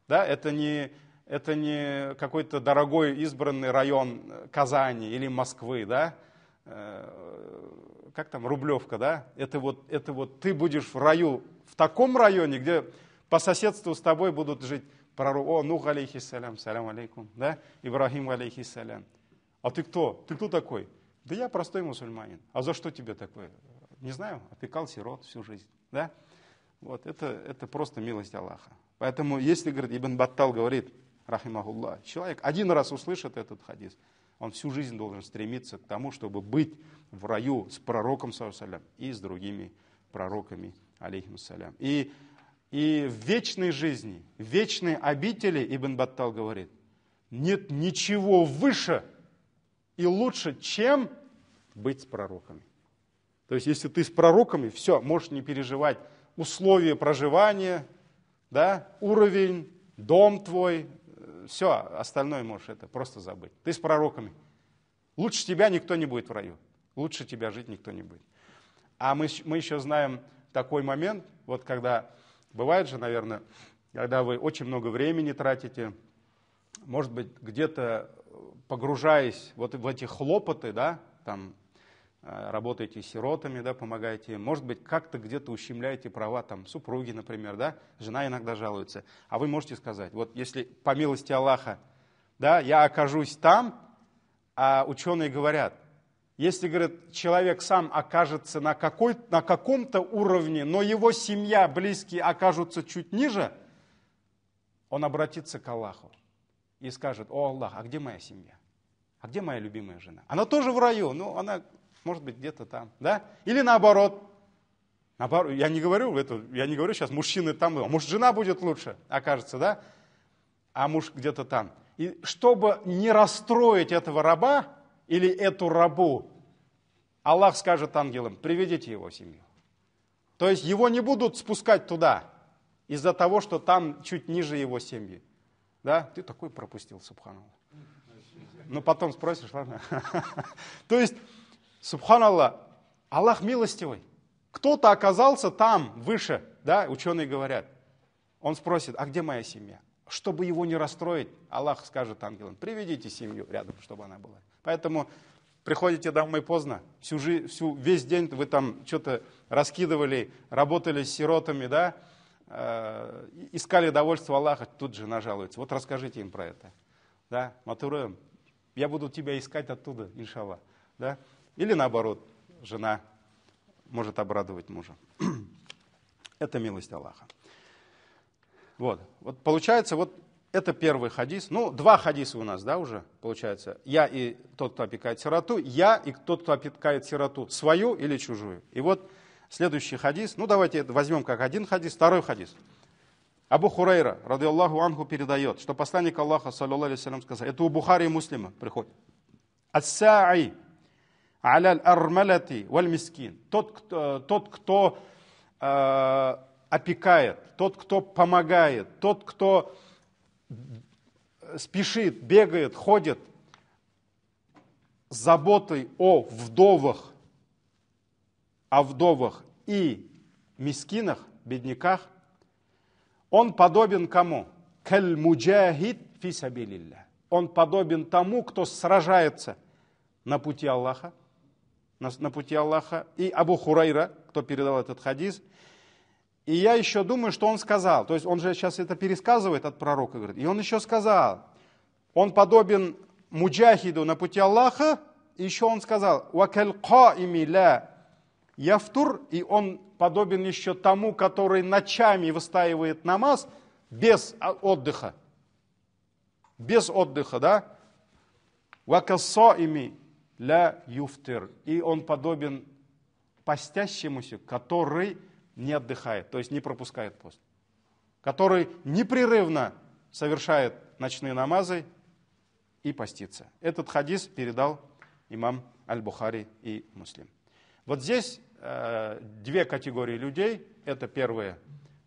да, это не какой-то дорогой избранный район Казани или Москвы, да, как там, Рублевка, да, это вот ты будешь в раю, в таком районе, где по соседству с тобой будут жить пророк, Нух алейхиссалям, салям алейкум, да, Ибрахим алейхиссалям. А ты кто? Ты кто такой? Да я простой мусульманин. А за что тебе такое? Не знаю, опекал сирот всю жизнь, да. Вот, это просто милость Аллаха. Поэтому, если, говорит, Ибн Баттал говорит, рахимахуллах, человек один раз услышит этот хадис, он всю жизнь должен стремиться к тому, чтобы быть в раю с пророком, саллаллаху алейхи ва саллям, и с другими пророками, алейхиссалям. И в вечной жизни, в вечной обители, Ибн Баттал говорит, нет ничего выше и лучше, чем быть с пророками. То есть, если ты с пророками, все, можешь не переживать условия проживания, да, уровень, дом твой, все, остальное можешь это просто забыть. Ты с пророками. Лучше тебя никто не будет в раю. Лучше тебя жить никто не будет. А мы еще знаем такой момент, вот когда, бывает же, наверное, когда вы очень много времени тратите, может быть, где-то погружаясь вот в эти хлопоты, да, там, работаете с сиротами, да, помогаете им, может быть, как-то где-то ущемляете права там, супруги, например, да, жена иногда жалуется, а вы можете сказать, вот если по милости Аллаха, да, я окажусь там, а ученые говорят, если, говорит, человек сам окажется на каком-то уровне, но его семья, близкие окажутся чуть ниже, он обратится к Аллаху и скажет, о Аллах, а где моя семья? А где моя любимая жена? Она тоже в раю, но она может быть где-то там, да? Или наоборот. Я не говорю сейчас, мужчины там, а может жена будет лучше, окажется, да? А муж где-то там. И чтобы не расстроить этого раба или эту рабу, Аллах скажет ангелам, приведите его в семью. То есть его не будут спускать туда из-за того, что там чуть ниже его семьи. Да? Ты такой пропустил, субханаллах. Ну, потом спросишь, ладно? То есть, субханаллах, Аллах милостивый. Кто-то оказался там, выше, да, ученые говорят. Он спросит, а где моя семья? Чтобы его не расстроить, Аллах скажет ангелам, приведите семью рядом, чтобы она была. Поэтому приходите домой поздно, весь день вы там что-то раскидывали, работали с сиротами, да, искали довольство Аллаха, тут же нажалуются. Вот расскажите им про это. Да, Матуры, я буду тебя искать оттуда, иншаллах. Да? Или наоборот, жена может обрадовать мужа. Это милость Аллаха. Вот получается, вот это первый хадис. Ну, два хадиса у нас, да, уже получается. Я и тот, кто опекает сироту, я и тот, кто опекает сироту, свою или чужую. И вот следующий хадис, ну, давайте возьмем как один хадис, второй хадис. Абу Хурайра, радиаллаху анху, передает, что посланник Аллаха, саллаллаху алейхи вассалям, сказал, это у Бухари и Муслима приходит. Ас-са'и аля аль-армалати валь-мискин. Тот, кто опекает, тот, кто помогает, тот, кто спешит, бегает, ходит с заботой о вдовах и мискинах, бедняках, он подобен кому? Каль-муджахид фи сабилилля. Он подобен тому, кто сражается на пути Аллаха. На пути Аллаха. И Абу Хурайра, кто передал этот хадис. И я еще думаю, что он сказал. То есть он же сейчас это пересказывает от пророка. Говорит, и он еще сказал. Он подобен муджахиду на пути Аллаха. И еще он сказал. Вакаль каими ля яфтур. И он подобен еще тому, который ночами выстаивает намаз без отдыха. Без отдыха, да? Вакассаими ля юфтир. И он подобен постящемуся, который не отдыхает, то есть не пропускает пост. Который непрерывно совершает ночные намазы и постится. Этот хадис передал имам Аль-Бухари и Муслим. Вот здесь две категории людей. Это первые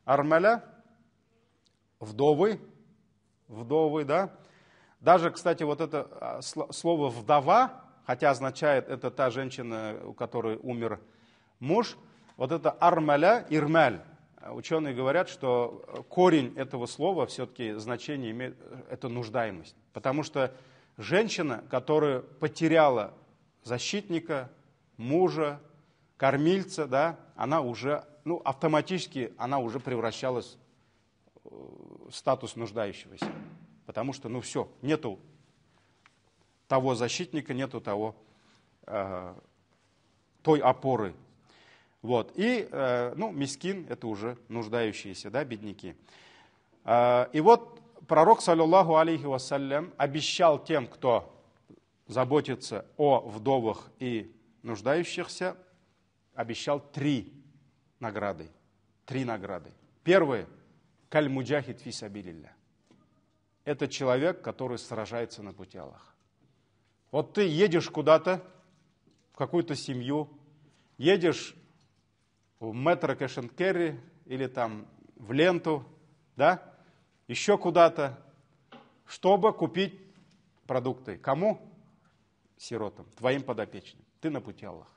армаля, вдовы, да. Даже, кстати, вот это слово вдова, хотя означает это та женщина, у которой умер муж, вот это армаля, ирмаль. Ученые говорят, что корень этого слова все-таки значение имеет, это нуждаемость. Потому что женщина, которая потеряла защитника, мужа, кормильца, да, она уже, автоматически она уже превращалась в статус нуждающегося. Потому что, все, нету того защитника, нету той опоры. Вот. И, мискин, это уже нуждающиеся, да, бедняки. И вот пророк, саллаллаху алейхи вассалям, обещал тем, кто заботится о вдовах и нуждающихся, обещал три награды. Первое, каль-муджахид фи сабилилля. Это человек, который сражается на пути Аллаха. Вот ты едешь куда-то, в какую-то семью, едешь в метро Кэш-энд-Керри или там в Ленту, да, еще куда-то, чтобы купить продукты. Кому? Сиротам, твоим подопечным. Ты на пути Аллаха.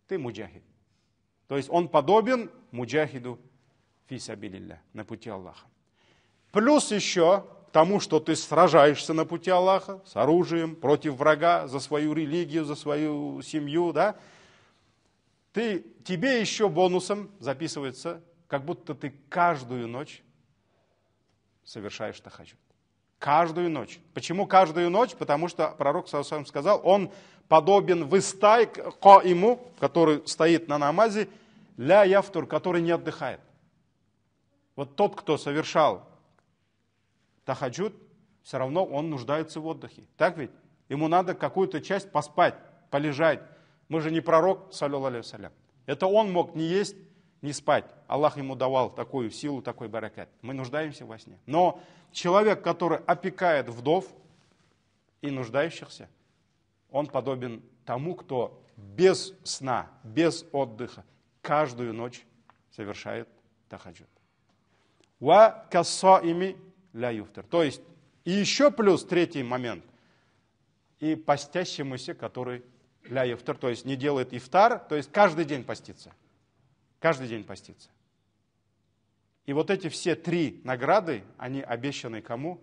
Ты муджахид. То есть он подобен муджахиду фи сабилилля, на пути Аллаха. Плюс еще тому, что ты сражаешься на пути Аллаха с оружием против врага, за свою религию, за свою семью, да, тебе еще бонусом записывается, как будто ты каждую ночь совершаешь тахаджуд. Каждую ночь. Почему каждую ночь? Потому что пророк ﷺ сказал, он подобен выстай каиму, который стоит на намазе, ля яфтур, который не отдыхает. Вот тот, кто совершал тахаджуд, все равно он нуждается в отдыхе. Так ведь? Ему надо какую-то часть поспать, полежать. Мы же не пророк, саллаллаху алейхи вассалям. Это он мог не есть, не спать. Аллах ему давал такую силу, такой баракат. Мы нуждаемся во сне. Но человек, который опекает вдов и нуждающихся, он подобен тому, кто без сна, без отдыха каждую ночь совершает тахаджуд. Ва кассаими ля юфтир. То есть, и еще плюс третий момент. и постящемуся, который ля ифтар, то есть не делает ифтар, то есть каждый день постится. Каждый день постится. И вот эти все 3 награды, они обещаны кому?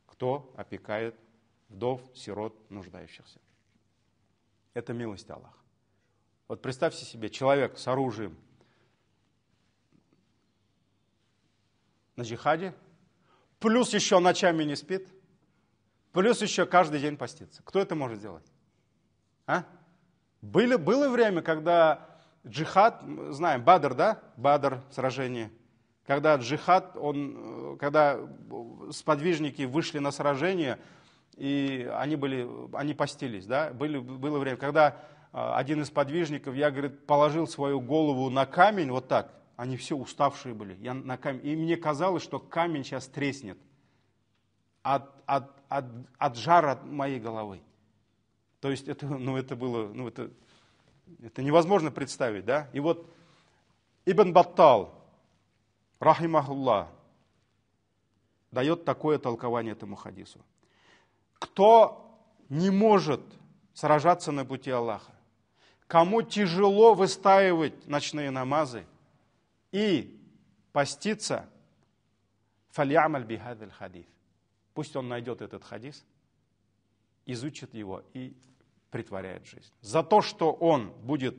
Кто опекает вдов, сирот, нуждающихся. Это милость Аллаха. Вот представьте себе, человек с оружием на джихаде, плюс еще ночами не спит, плюс еще каждый день постится. Кто это может сделать? А? Было время, когда джихад, знаем, Бадр, да? Бадр, сражение. Когда джихад, когда сподвижники вышли на сражение, и они постились, да? Было время, когда один из подвижников, я, говорит, положил свою голову на камень, вот так, они все уставшие были, я на камень, и мне казалось, что камень сейчас треснет от жара моей головы. То есть это было, это невозможно представить, да? И вот Ибн Баттал, рахимахуллах, дает такое толкование этому хадису. Кто не может сражаться на пути Аллаха, кому тяжело выстаивать ночные намазы и поститься, фальямаль бихадаль хадис. Пусть он найдет этот хадис, изучит его и притворяет в жизнь. За то, что он будет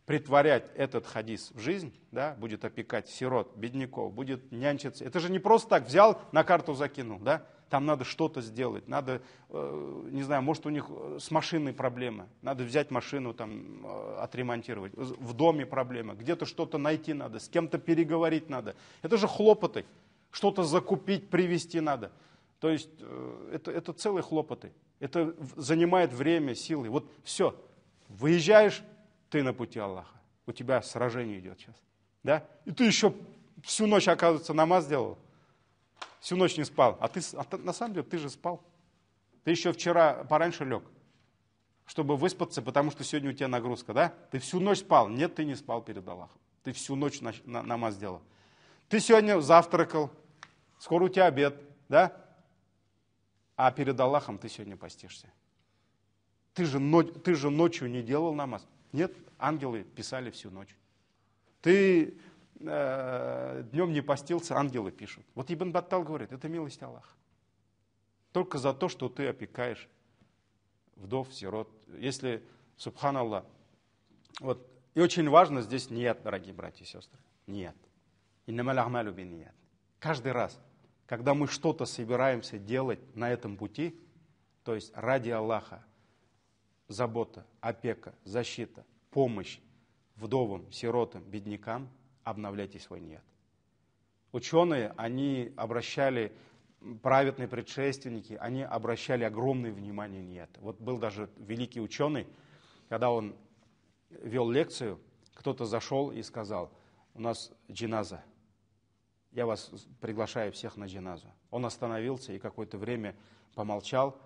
притворять этот хадис в жизнь, да, будет опекать сирот, бедняков, будет нянчиться. Это же не просто так взял, на карту закинул, да? Там надо что-то сделать, надо, не знаю, может у них с машиной проблемы, надо взять машину, там, отремонтировать, в доме проблема, где-то что-то найти надо, с кем-то переговорить надо. Это же хлопоты, что-то закупить, привезти надо. То есть это целые хлопоты, это занимает время, силы. Вот все, выезжаешь, ты на пути Аллаха, у тебя сражение идет сейчас, да? И ты еще всю ночь, оказывается, намаз делал. Всю ночь не спал. На самом деле ты же спал. Ты еще вчера пораньше лег, чтобы выспаться, потому что сегодня у тебя нагрузка, да? Ты всю ночь спал. Нет, ты не спал перед Аллахом. Ты всю ночь намаз делал. Ты сегодня завтракал, скоро у тебя обед, да? А перед Аллахом ты сегодня постишься. Ты же ночью не делал намаз. Нет, ангелы писали всю ночь. Ты днем не постился, ангелы пишут. Вот Ибн Баттал говорит, это милость Аллаха. Только за то, что ты опекаешь вдов, сирот. Если, субханаллах, вот, и очень важно здесь ният, дорогие братья и сестры. Ният. Иннамаль а'малю бинният. Каждый раз, когда мы что-то собираемся делать на этом пути, то есть ради Аллаха, забота, опека, защита, помощь вдовам, сиротам, беднякам, обновляйте свой ният. Ученые, они обращали, праведные предшественники, они обращали огромное внимание на ният. Вот был даже великий ученый, когда он вел лекцию, кто-то зашел и сказал, у нас джиназа, я вас приглашаю всех на джиназу. Он остановился и какое-то время помолчал,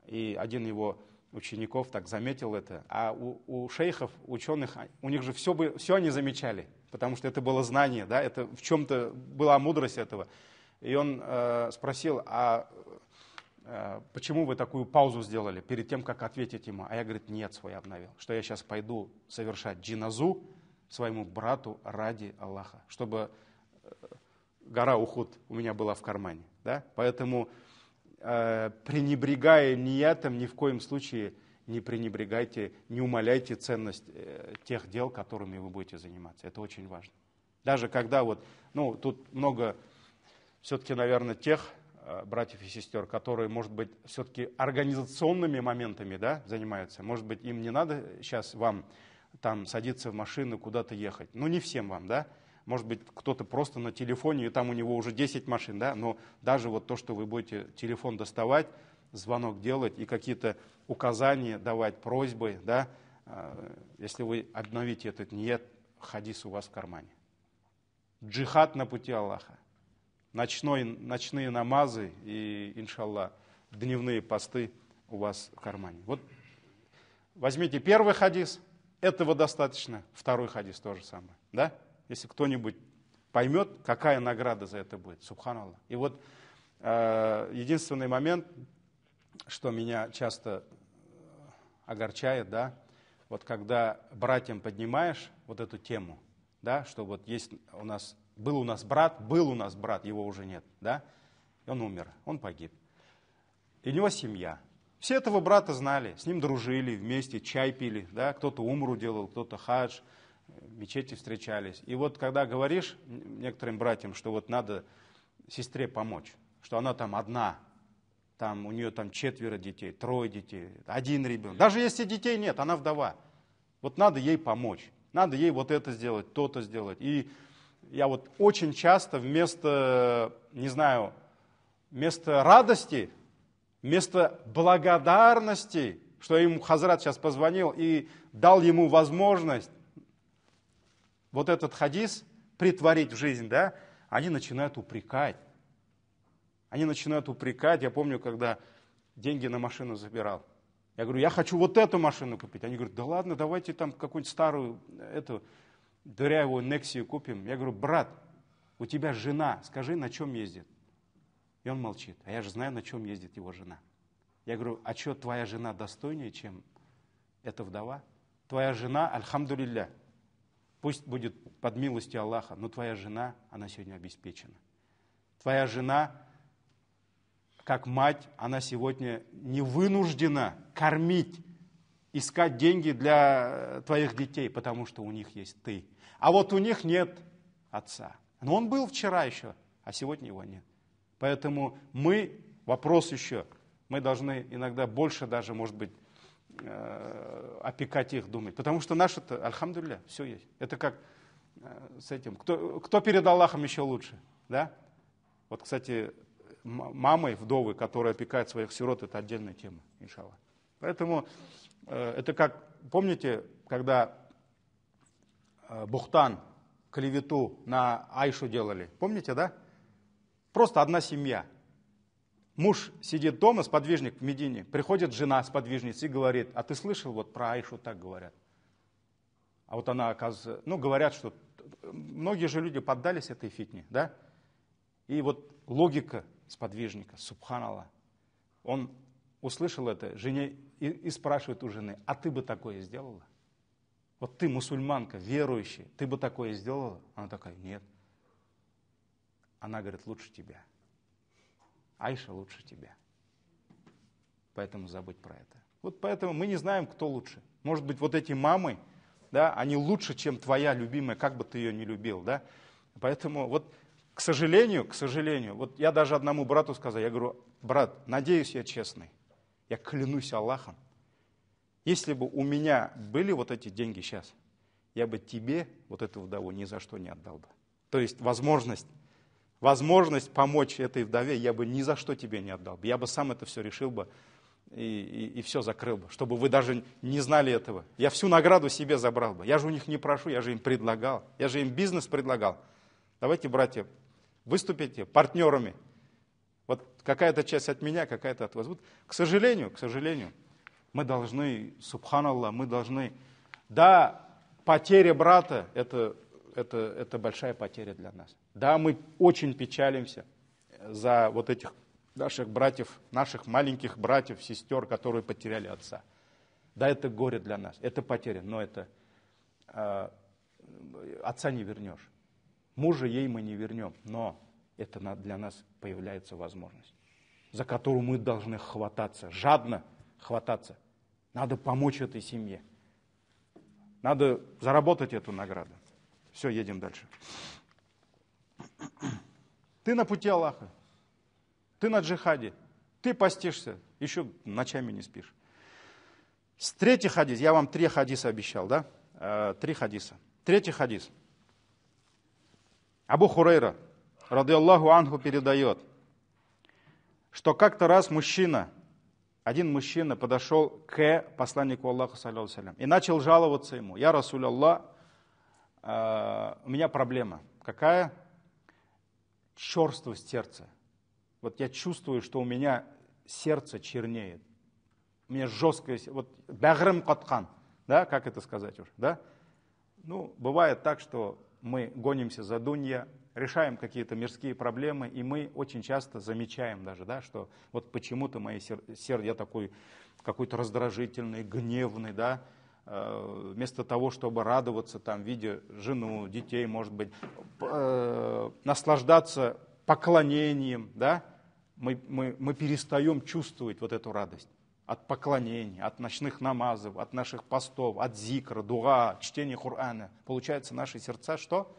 и один его учеников так заметил это, а у шейхов, ученых, у них же все они замечали, потому что это было знание, да, это в чем-то была мудрость этого. И он спросил, почему вы такую паузу сделали перед тем, как ответить ему? А я, говорит, нет свой обновил, что я сейчас пойду совершать джиназу своему брату ради Аллаха, чтобы гора Ухуд у меня была в кармане, да, поэтому пренебрегая ниятом, ни в коем случае не пренебрегайте, не умаляйте ценность тех дел, которыми вы будете заниматься. Это очень важно. Даже когда тут много все-таки, наверное, тех братьев и сестер, которые, может быть, все-таки организационными моментами, да, занимаются. Может быть, им не надо сейчас вам там садиться в машину, куда-то ехать. Ну, не всем вам, да. Может быть, кто-то просто на телефоне, и там у него уже 10 машин, да, но даже вот то, что вы будете телефон доставать, звонок делать и какие-то указания давать, просьбы, да, если вы обновите этот ният, хадис у вас в кармане. Джихад на пути Аллаха, ночные намазы и, иншаллах, дневные посты у вас в кармане. Вот возьмите первый хадис, этого достаточно, второй хадис то же самое, да? Если кто-нибудь поймет, какая награда за это будет. Субханаллах. И вот единственный момент, что меня часто огорчает, да, вот когда братьям поднимаешь вот эту тему, да, что вот есть был у нас брат, его уже нет, да, и он умер, он погиб. И у него семья. Все этого брата знали, с ним дружили, вместе чай пили, да, кто-то умру делал, кто-то хадж, в мечети встречались. И вот когда говоришь некоторым братьям, что вот надо сестре помочь, что она там одна, там у нее там 4 детей, 3 детей, 1 ребенок. Даже если детей нет, она вдова. Вот надо ей помочь, надо ей вот это сделать, то-то сделать. И я вот очень часто вместо радости, вместо благодарности, что ему Хазрат сейчас позвонил и дал ему возможность вот этот хадис притворить в жизнь, да, они начинают упрекать. Я помню, когда деньги на машину забирал. Я говорю, я хочу вот эту машину купить. Они говорят, да ладно, давайте там какую-нибудь старую, дырявую Нексию купим. Я говорю, брат, у тебя жена, скажи, на чем ездит? И он молчит. А я же знаю, на чем ездит его жена. Я говорю, а что, твоя жена достойнее, чем эта вдова? Твоя жена, альхамдулилля, пусть будет под милостью Аллаха, но твоя жена, она сегодня обеспечена. Твоя жена, как мать, она сегодня не вынуждена кормить, искать деньги для твоих детей, потому что у них есть ты. А вот у них нет отца. Но он был вчера еще, а сегодня его нет. Поэтому вопрос еще, мы должны иногда больше даже, может быть, опекать их, думать. Потому что наше-то, альхамдулилля, все есть. Это как с этим. Кто перед Аллахом еще лучше? Да? Вот, кстати, мамы, вдовы, которые опекают своих сирот, это отдельная тема, иншаллах. Поэтому это как, помните, когда Бухтан, клевету на Айшу делали? Помните, да? Просто одна семья. Муж сидит дома, сподвижник в Медине, приходит жена сподвижница и говорит, а ты слышал, вот про Айшу так говорят? А вот она, оказывается, говорят, что многие же люди поддались этой фитне, да? И вот логика сподвижника, субханаллах, он услышал это жене и спрашивает у жены, а ты бы такое сделала? Вот ты, мусульманка, верующая, ты бы такое сделала? Она такая, нет. Она говорит, лучше тебя. Айша лучше тебя. Поэтому забудь про это. Вот поэтому мы не знаем, кто лучше. Может быть, вот эти мамы, да, они лучше, чем твоя любимая, как бы ты ее не любил, да. Поэтому вот, к сожалению, вот я даже одному брату сказал, я говорю, брат, надеюсь, я честный. Я клянусь Аллахом. Если бы у меня были вот эти деньги сейчас, я бы тебе вот эту вдову ни за что не отдал бы. То есть возможность помочь этой вдове я бы ни за что тебе не отдал бы. Я бы сам это все решил бы и все закрыл бы, чтобы вы даже не знали этого. Я всю награду себе забрал бы. Я же у них не прошу, я же им предлагал. Я же им бизнес предлагал. Давайте, братья, выступите партнерами. Вот какая-то часть от меня, какая-то от вас. Вот, к сожалению, мы должны, субханаллах, да, потеря брата, это большая потеря для нас. Да, мы очень печалимся за вот этих наших братьев, наших маленьких братьев, сестер, которые потеряли отца. Да, это горе для нас, это потеря, но это отца не вернешь. Мужа ей мы не вернем, но это для нас появляется возможность, за которую мы должны хвататься, жадно хвататься. Надо помочь этой семье. Надо заработать эту награду. Все, едем дальше. Ты на пути Аллаха. Ты на джихаде. Ты постишься. Еще ночами не спишь. Третий хадис. Я вам 3 хадиса обещал, да? 3 хадиса. Третий хадис. Абу Хурайра, радиаллаху анху, передает, что как-то раз один мужчина подошел к посланнику Аллаха, саллаллаху алейхи ва саллям, и начал жаловаться ему. Я Расуль Аллах, у меня проблема. Какая? Черствость сердца. Вот я чувствую, что у меня сердце чернеет. У меня жесткое, вот бягрым каткан, да, как это сказать уже, да? Бывает так, что мы гонимся за дунья, решаем какие-то мирские проблемы, и мы очень часто замечаем даже, да, что вот почему-то мои сердце, я такой какой-то раздражительный, гневный, да, вместо того, чтобы радоваться, там, видя жену, детей, может быть, наслаждаться поклонением, да, мы перестаем чувствовать вот эту радость от поклонения, от ночных намазов, от наших постов, от зикра, дуа, чтения Корана. Получается, наши сердца что?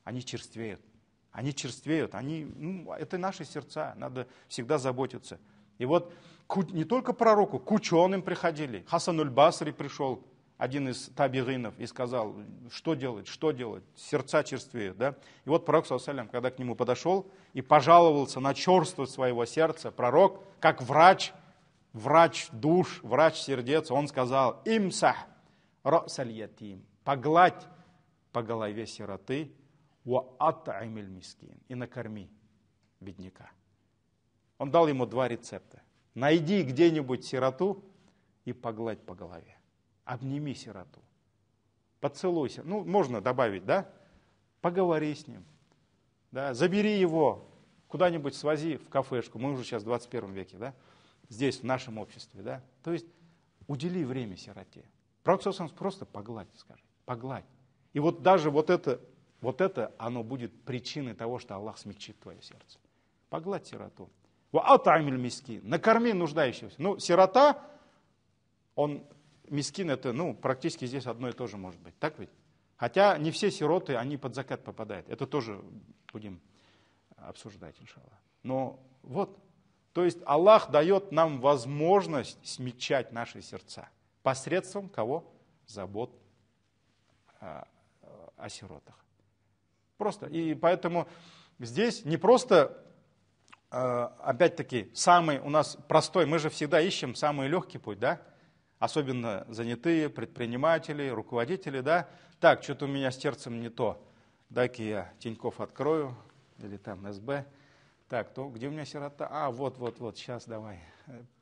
Они черствеют. Они черствеют, это наши сердца, надо всегда заботиться. И вот не только пророку, к ученым приходили. Хасан аль-Басри пришел, один из табигинов, и сказал, что делать, сердца черствеют. Да? И вот пророк, когда к нему подошел и пожаловался на черствость своего сердца, пророк, как врач душ, врач сердец, он сказал, имсах ра'саль ятим, погладь по голове сироты, ва ат'амиль мискин, и накорми бедняка. Он дал ему 2 рецепта. Найди где-нибудь сироту и погладь по голове. Обними сироту. Поцелуйся. Можно добавить, да? Поговори с ним. Да? Забери его, куда-нибудь свози в кафешку. Мы уже сейчас в 21 веке, да? Здесь, в нашем обществе, да? То есть удели время сироте. Пророк просто погладь, скажи. Погладь. И вот даже вот это, оно будет причиной того, что Аллах смягчит твое сердце. Погладь сироту. Накорми нуждающегося. Сирота, мискин, это, практически здесь одно и то же может быть. Так ведь? Хотя не все сироты, они под закат попадают. Это тоже будем обсуждать, иншаллах. Но вот, то есть Аллах дает нам возможность смягчать наши сердца. Посредством кого? Забот о сиротах. Просто. И поэтому здесь не просто, опять-таки, самый у нас простой, мы же всегда ищем самый легкий путь, да? Особенно занятые, предприниматели, руководители, да? Так, что-то у меня с сердцем не то. Дай-ка я Тинькофф открою, или там СБ. Так, где у меня сирота? Вот, сейчас давай.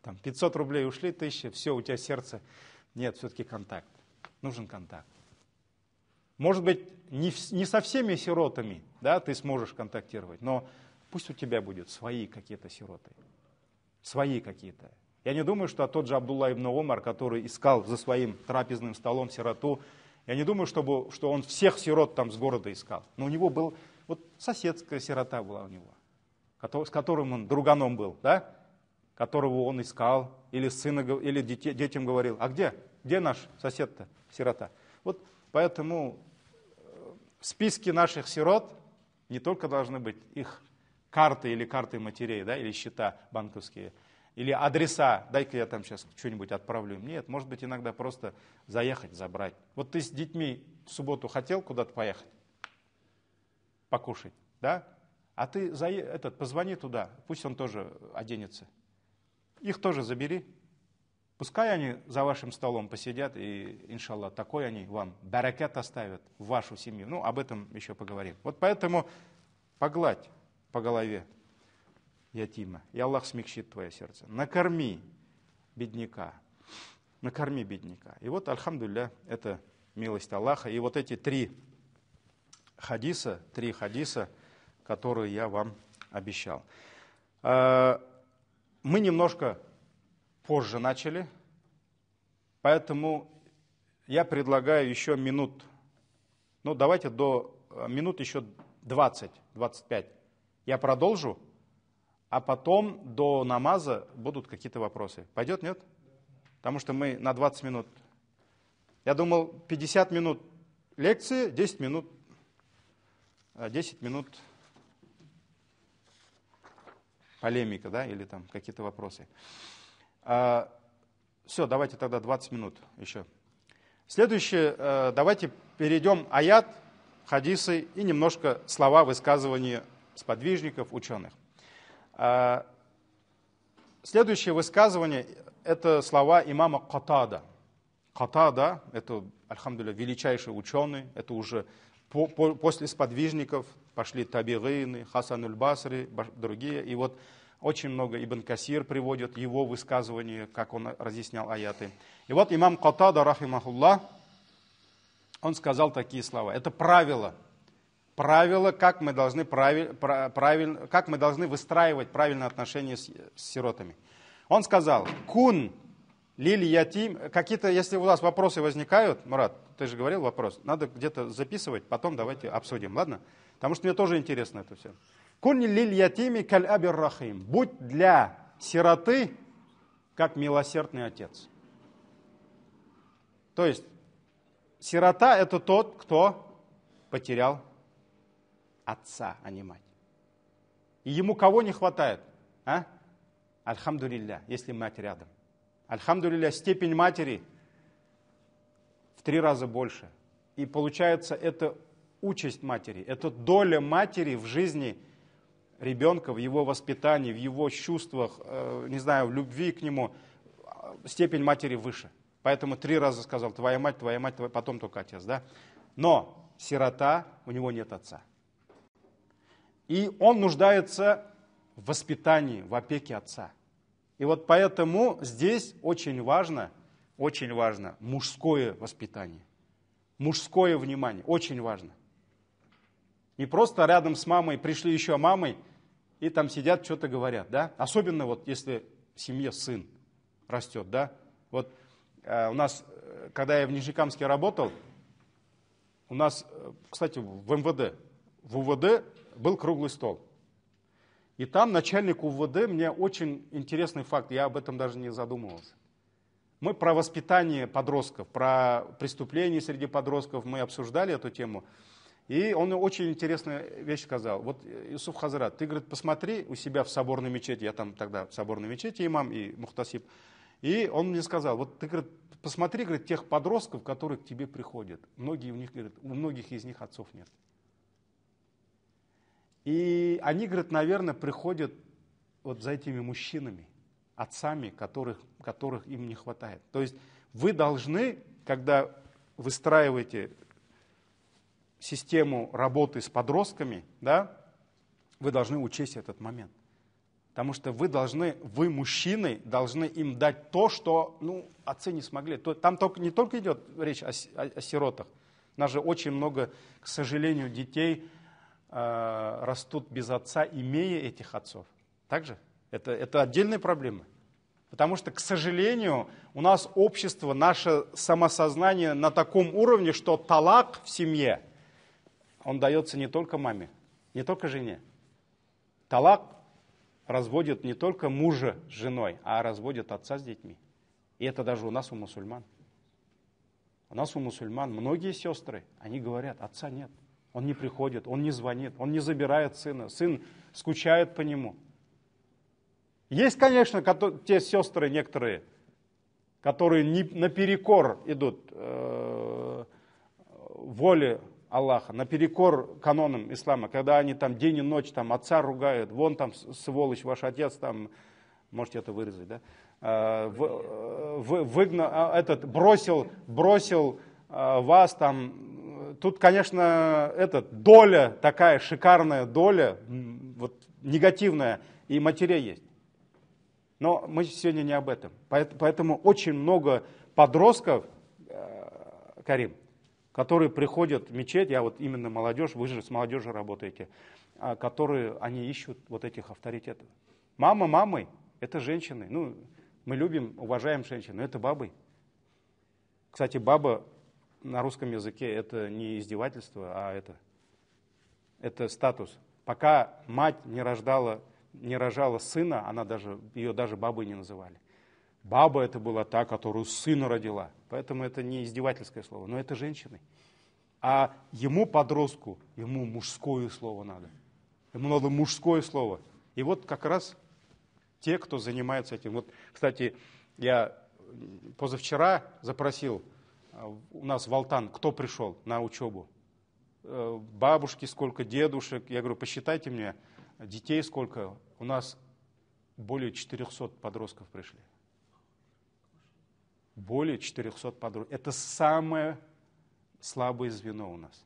Там 500 рублей ушли, 1000, все, у тебя сердце. Нет, все-таки контакт. Нужен контакт. Может быть, не со всеми сиротами, да, ты сможешь контактировать, но пусть у тебя будут свои какие-то сироты. Свои какие-то. Я не думаю, что тот же Абдулла ибн Умар, который искал за своим трапезным столом сироту, я не думаю, что он всех сирот там с города искал. Но у него был, соседская сирота была у него, с которым он друганом был, да, которого он искал, или или детям говорил, а где наш сосед-то, сирота? Вот поэтому в списке наших сирот не только должны быть их карты или карты матерей, да, или счета банковские, или адреса, дай-ка я там сейчас что-нибудь отправлю. Нет, может быть, иногда просто заехать, забрать. Вот ты с детьми в субботу хотел куда-то поехать, покушать, да? А ты позвони туда, пусть он тоже оденется. Их тоже забери. Пускай они за вашим столом посидят, и, иншаллах, такой они вам баракат оставят в вашу семью. Об этом еще поговорим. Вот поэтому погладь по голове ятима, и Аллах смягчит твое сердце. Накорми бедняка. Накорми бедняка. И вот, альхамдулилля, это милость Аллаха. И вот эти 3 хадиса, которые я вам обещал. Мы немножко позже начали, поэтому я предлагаю еще минут, давайте до минут еще 20-25. Я продолжу, а потом до намаза будут какие-то вопросы. Пойдет, нет? Потому что мы на 20 минут. Я думал, 50 минут лекции, 10 минут полемика, да, или там какие-то вопросы. Все, давайте тогда 20 минут еще. Следующее, давайте перейдем аят, хадисы и немножко слова, высказывания сподвижников, ученых. Следующее высказывание – это слова имама Катада. Катада – это, альхамдулилля, величайший ученый, это уже после сподвижников пошли табигины, Хасан аль-Басри, другие. И вот очень много Ибн Касир приводит его высказывания, как он разъяснял аяты. И вот имам Катада, рахимахуллах, он сказал такие слова. Это правило правила, как мы должны, как мы должны выстраивать правильные отношения с сиротами. Он сказал, кун лиль ятим. Какие-то, если у вас вопросы возникают, Мурат, ты же говорил вопрос, надо где-то записывать, потом давайте обсудим, ладно? Потому что мне тоже интересно это все. Кун лиль ятими каль абир рахим. Будь для сироты как милосердный отец. То есть сирота это тот, кто потерял отца, а не мать. И ему кого не хватает? А? Альхамдулилля, если мать рядом. Альхамдулилля, степень матери в 3 раза больше. И получается, это участь матери, это доля матери в жизни ребенка, в его воспитании, в его чувствах, не знаю, в любви к нему. Степень матери выше. Поэтому 3 раза сказал, твоя мать, потом только отец. Да? Но сирота, у него нет отца. И он нуждается в воспитании, в опеке отца. И вот поэтому здесь очень важно мужское воспитание, мужское внимание, очень важно. Не просто рядом с мамой, пришли еще мамой, и там сидят, что-то говорят, да? Особенно вот если в семье сын растет, да? Вот у нас, когда я в Нижнекамске работал, у нас, кстати, в МВД, в УВД был круглый стол. И там начальник УВД, мне очень интересный факт, я об этом даже не задумывался. Мы про воспитание подростков, про преступления среди подростков, мы обсуждали эту тему. И он очень интересную вещь сказал. Вот, Юсуф Хазрат, ты, говорит, посмотри у себя в соборной мечети, я там тогда в соборной мечети имам и мухтасиб. И он мне сказал, вот ты, говорит, посмотри, говорит, тех подростков, которые к тебе приходят. Многие у них, говорит, у многих из них отцов нет. И они, говорит, наверное, приходят вот за этими мужчинами, отцами, которых им не хватает. То есть вы должны, когда выстраиваете систему работы с подростками, да, вы должны учесть этот момент. Потому что вы, мужчины, должны им дать то, что отцы не смогли. Там не только идет речь о сиротах. У нас же очень много, к сожалению, детей растут без отца, имея этих отцов. Также это отдельная проблема. Потому что, к сожалению, у нас общество, наше самосознание на таком уровне, что талак в семье, он дается не только маме, не только жене. Талак разводит не только мужа с женой, а разводит отца с детьми. И это даже у нас, у мусульман. У нас, у мусульман, многие сестры, они говорят, отца нет. Он не приходит, он не звонит, он не забирает сына. Сын скучает по нему. Есть, конечно, те сестры некоторые, которые наперекор идут воле Аллаха, наперекор канонам ислама, когда они там день и ночь там отца ругают, вон там сволочь ваш отец, там, можете это вырезать, да? Бросил вас там. Тут, конечно, доля такая, шикарная доля, вот, негативная, и матеря есть. Но мы сегодня не об этом. Поэтому очень много подростков, Карим, которые приходят в мечеть, я вот именно молодежь, вы же с молодежью работаете, которые, они ищут вот этих авторитетов. Мама мамой, это женщины. Мы любим, уважаем женщин, но это бабы. Кстати, баба на русском языке это не издевательство, а это статус. Пока мать не рожала сына, ее даже бабой не называли. Баба это была та, которую сына родила. Поэтому это не издевательское слово, но это женщины. А ему, подростку, ему мужское слово надо. Ему надо мужское слово. И вот как раз те, кто занимается этим. Вот, кстати, я позавчера запросил у нас в Алтан, кто пришел на учебу. Бабушки сколько, дедушек. Я говорю, посчитайте мне, детей сколько. У нас более 400 подростков пришли. Более 400 подростков. Это самое слабое звено у нас.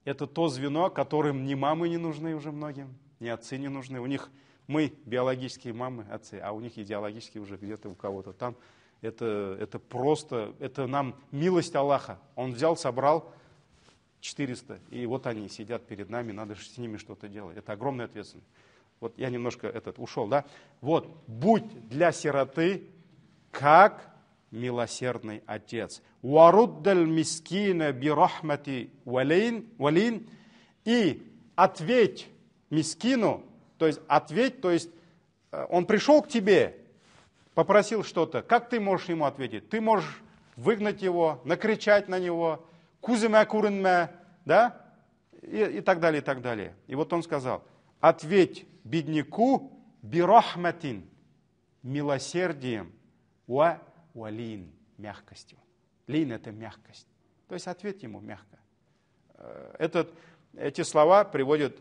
Это то звено, которым ни мамы не нужны уже многим, ни отцы не нужны. У них мы биологические мамы, отцы, а у них идеологические уже где-то у кого-то там. Это просто, это нам милость Аллаха. Он взял, собрал 400, и вот они сидят перед нами, надо же с ними что-то делать. Это огромная ответственность. Вот я немножко ушел, да? Вот, будь для сироты как милосердный отец. Варуддаль мискина бирахмати валин. И ответь мискину, то есть он пришел к тебе, попросил что-то. Как ты можешь ему ответить? Ты можешь выгнать его, накричать на него, кузиме куринме, да? И так далее, и так далее. И вот он сказал, ответь бедняку бирахматин, милосердием, валин, мягкостью. Лин — это мягкость. То есть ответь ему мягко. Эти слова приводит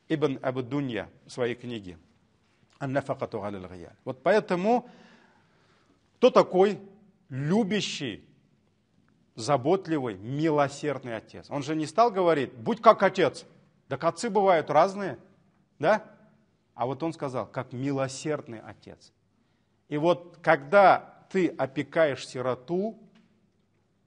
Ибн Абу-Дунья в своей книге «Ан-нафакату аля аль-гиял». Вот поэтому кто такой любящий, заботливый, милосердный отец? Он же не стал говорить, будь как отец. Так отцы бывают разные, да? А вот он сказал, как милосердный отец. И вот когда ты опекаешь сироту,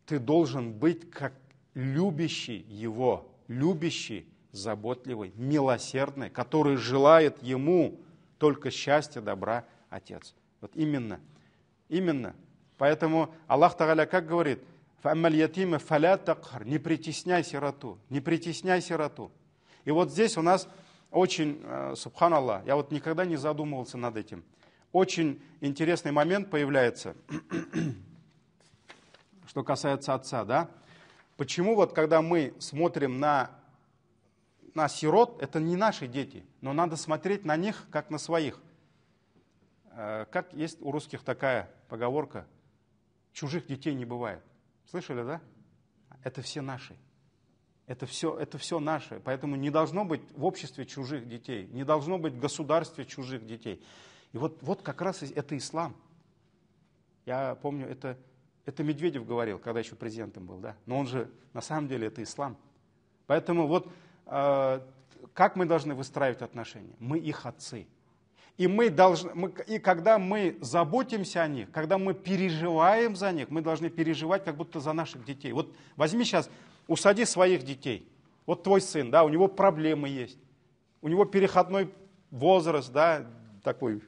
ты должен быть как любящий его, любящий, заботливый, милосердный, который желает ему только счастья, добра отец. Вот именно. Поэтому Аллах Тааля как говорит, не притесняй сироту, не притесняй сироту. И вот здесь у нас очень, субханаллах, я вот никогда не задумывался над этим, очень интересный момент появляется, что касается отца, да? Почему вот когда мы смотрим на сирот, это не наши дети, но надо смотреть на них, как на своих. Как есть у русских такая поговорка, чужих детей не бывает. Слышали, да? Это все наши. Это все наше. Поэтому не должно быть в обществе чужих детей, не должно быть в государстве чужих детей. И вот как раз это ислам. Я помню, это Медведев говорил, когда еще президентом был, да? Но он же, на самом деле, это ислам. Поэтому вот как мы должны выстраивать отношения? Мы их отцы. И когда мы заботимся о них, когда мы переживаем за них, мы должны переживать как будто за наших детей. Вот возьми сейчас, усади своих детей. Вот твой сын, да, у него проблемы есть. У него переходной возраст, да, такой,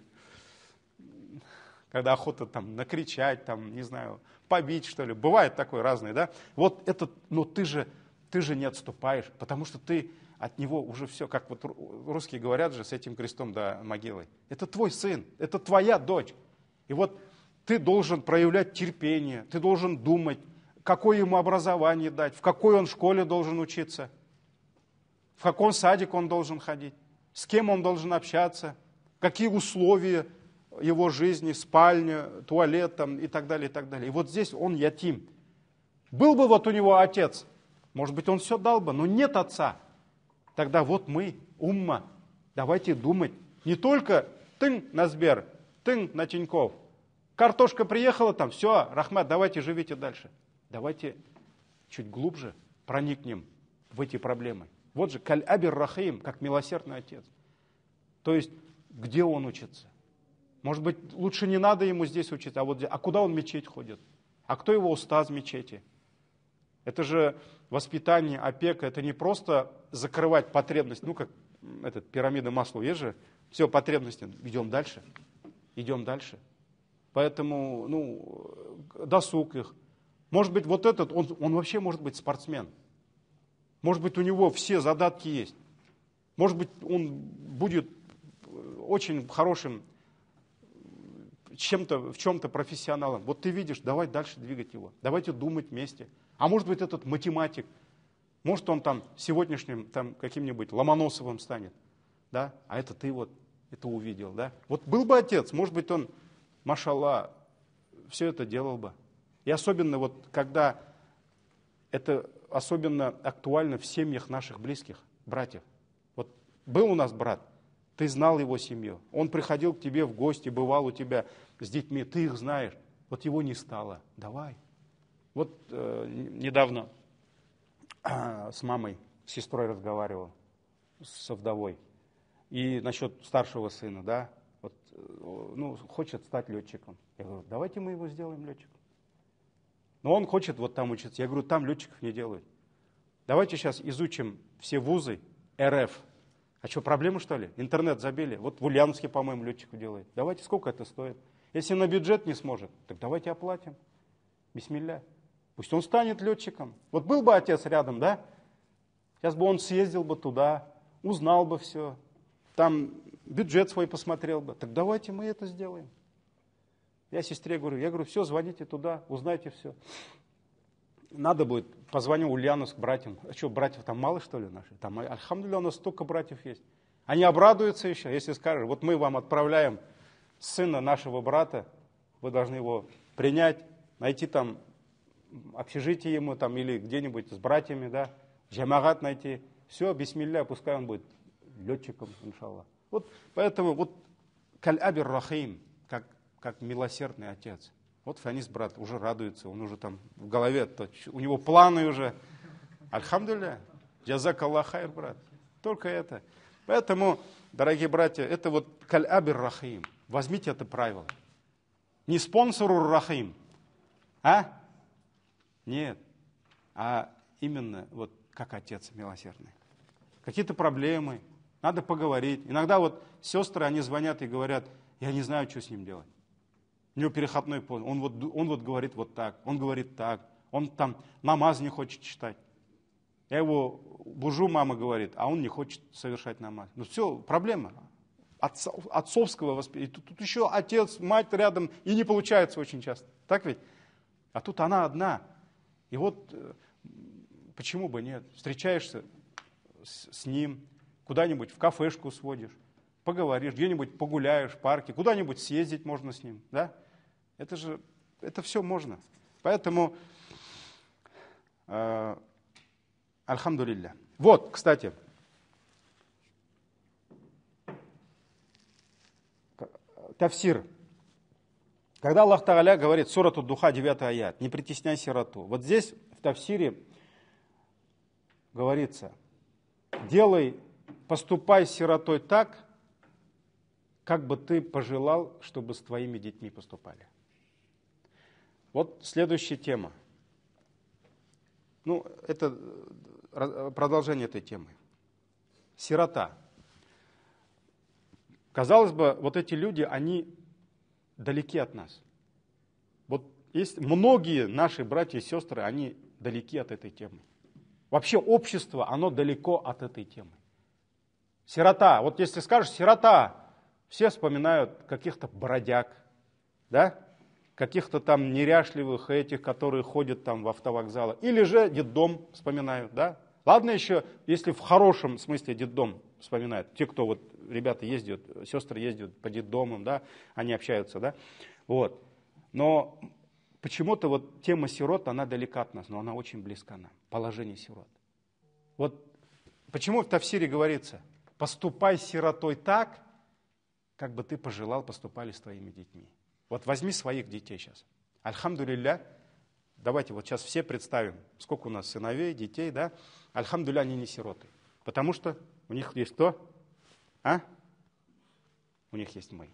когда охота там накричать, там, не знаю, побить, что ли. Бывает такое разное, да. Вот это, но ты же не отступаешь, потому что ты от него уже все, как вот русские говорят же, с этим крестом до могилы. Это твой сын, это твоя дочь. И вот ты должен проявлять терпение, ты должен думать, какое ему образование дать, в какой он школе должен учиться, в каком садик он должен ходить, с кем он должен общаться, какие условия его жизни, спальня, туалет там, и так далее, и так далее. И вот здесь он ятим. Был бы вот у него отец, может быть, он все дал бы, но нет отца. Тогда вот мы, умма, давайте думать. Не только тын на Сбер, тын на Тинькофф. Картошка приехала там, все, рахмат, давайте живите дальше. Давайте чуть глубже проникнем в эти проблемы. Вот же каль-абир рахим, как милосердный отец. То есть, где он учится? Может быть, лучше не надо ему здесь учиться, а куда он в мечеть ходит? А кто его устаз в мечети? Это же воспитание, опека, это не просто закрывать потребность, ну как пирамида Маслоу, есть же, все, потребности, идем дальше. Поэтому, досуг их. Может быть, вот этот, он вообще может быть спортсмен. Может быть, у него все задатки есть. Может быть, он будет очень хорошим в чем-то профессионалом. Вот ты видишь, давай дальше двигать его. Давайте думать вместе. А может быть, этот математик, может, он там сегодняшним там, каким-нибудь Ломоносовым станет. Да? А это ты вот это увидел. Да? Вот был бы отец, может быть, он, машаллах, все это делал бы. И особенно вот когда это особенно актуально в семьях наших близких, братьев. Вот был у нас брат, ты знал его семью, он приходил к тебе в гости, бывал у тебя с детьми, ты их знаешь, вот его не стало, давай. Вот недавно с мамой, с сестрой разговаривал, со вдовой, и насчет старшего сына, да, вот, хочет стать летчиком. Я говорю, давайте мы его сделаем летчиком. Но он хочет вот там учиться. Я говорю, там летчиков не делают. Давайте сейчас изучим все вузы РФ. А что, проблема, что ли? Интернет забили. Вот в Ульяновске, по-моему, летчику делает. Давайте, сколько это стоит? Если на бюджет не сможет, так давайте оплатим. Бисмилля. Пусть он станет летчиком. Вот был бы отец рядом, да? Сейчас бы он съездил бы туда, узнал бы все. Там бюджет свой посмотрел бы. Так давайте мы это сделаем. Я сестре говорю, все, звоните туда, узнайте все. Надо будет, позвоню в Ульяновск братьям. А что, братьев там мало, что ли, наши? Там, альхамдулилля, у нас столько братьев есть. Они обрадуются еще, если скажут, вот мы вам отправляем сына нашего брата, вы должны его принять, найти там общежитие ему там, или где-нибудь с братьями, да, джамагат найти. Все, бисмилля, пускай он будет летчиком, иншаллах. Вот поэтому вот каль-абир рахим, как милосердный отец. Вот Фанис, брат, уже радуется, он уже там в голове, у него планы уже. Альхамдулилля, джазак Аллах хайр, брат. Только это. Поэтому, дорогие братья, это вот каль-абир рахим. Возьмите это правило. Не спонсору рахим, а? Нет. А именно вот как отец милосердный. Какие-то проблемы, надо поговорить. Иногда вот сестры, они звонят и говорят, я не знаю, что с ним делать. У него переходной пост. Он вот говорит вот так, он говорит так, он там намаз не хочет читать. Я его бужу, мама говорит, а он не хочет совершать намаз. Ну все, проблема. Отцовского воспитания. Тут еще отец, мать рядом, и не получается очень часто. Так ведь? А тут она одна. И вот почему бы нет? Встречаешься с ним, куда-нибудь в кафешку сводишь, поговоришь, где-нибудь погуляешь в парке, куда-нибудь съездить можно с ним. Да? Это все можно. Поэтому, альхамдулилля. Вот, кстати, тафсир. Когда Аллах Тааля говорит, сура Ад-Духа, 9 аят, не притесняй сироту. Вот здесь в тафсире говорится, поступай с сиротой так, как бы ты пожелал, чтобы с твоими детьми поступали. Вот следующая тема. Ну, это продолжение этой темы. Сирота. Казалось бы, вот эти люди, они далеки от нас. Вот есть многие наши братья и сестры, они далеки от этой темы. Вообще общество, оно далеко от этой темы. Сирота. Вот если скажешь сирота, все вспоминают каких-то бродяг, да? Каких-то там неряшливых этих, которые ходят там в автовокзалы. Или же детдом вспоминают, да? Ладно еще, если в хорошем смысле детдом вспоминают. Те, кто вот, ребята ездят, сестры ездят по детдомам, да? Они общаются, да? Вот. Но почему-то вот тема сирот, она далека от нас, но она очень близка нам. Положение сирот. Вот почему в тафсире говорится, поступай с сиротой так, как бы ты пожелал, поступали с твоими детьми. Вот возьми своих детей сейчас. Альхамдулилля, давайте вот сейчас все представим, сколько у нас сыновей, детей, да? Альхамдулилля, они не сироты. Потому что у них есть кто? А? У них есть мы.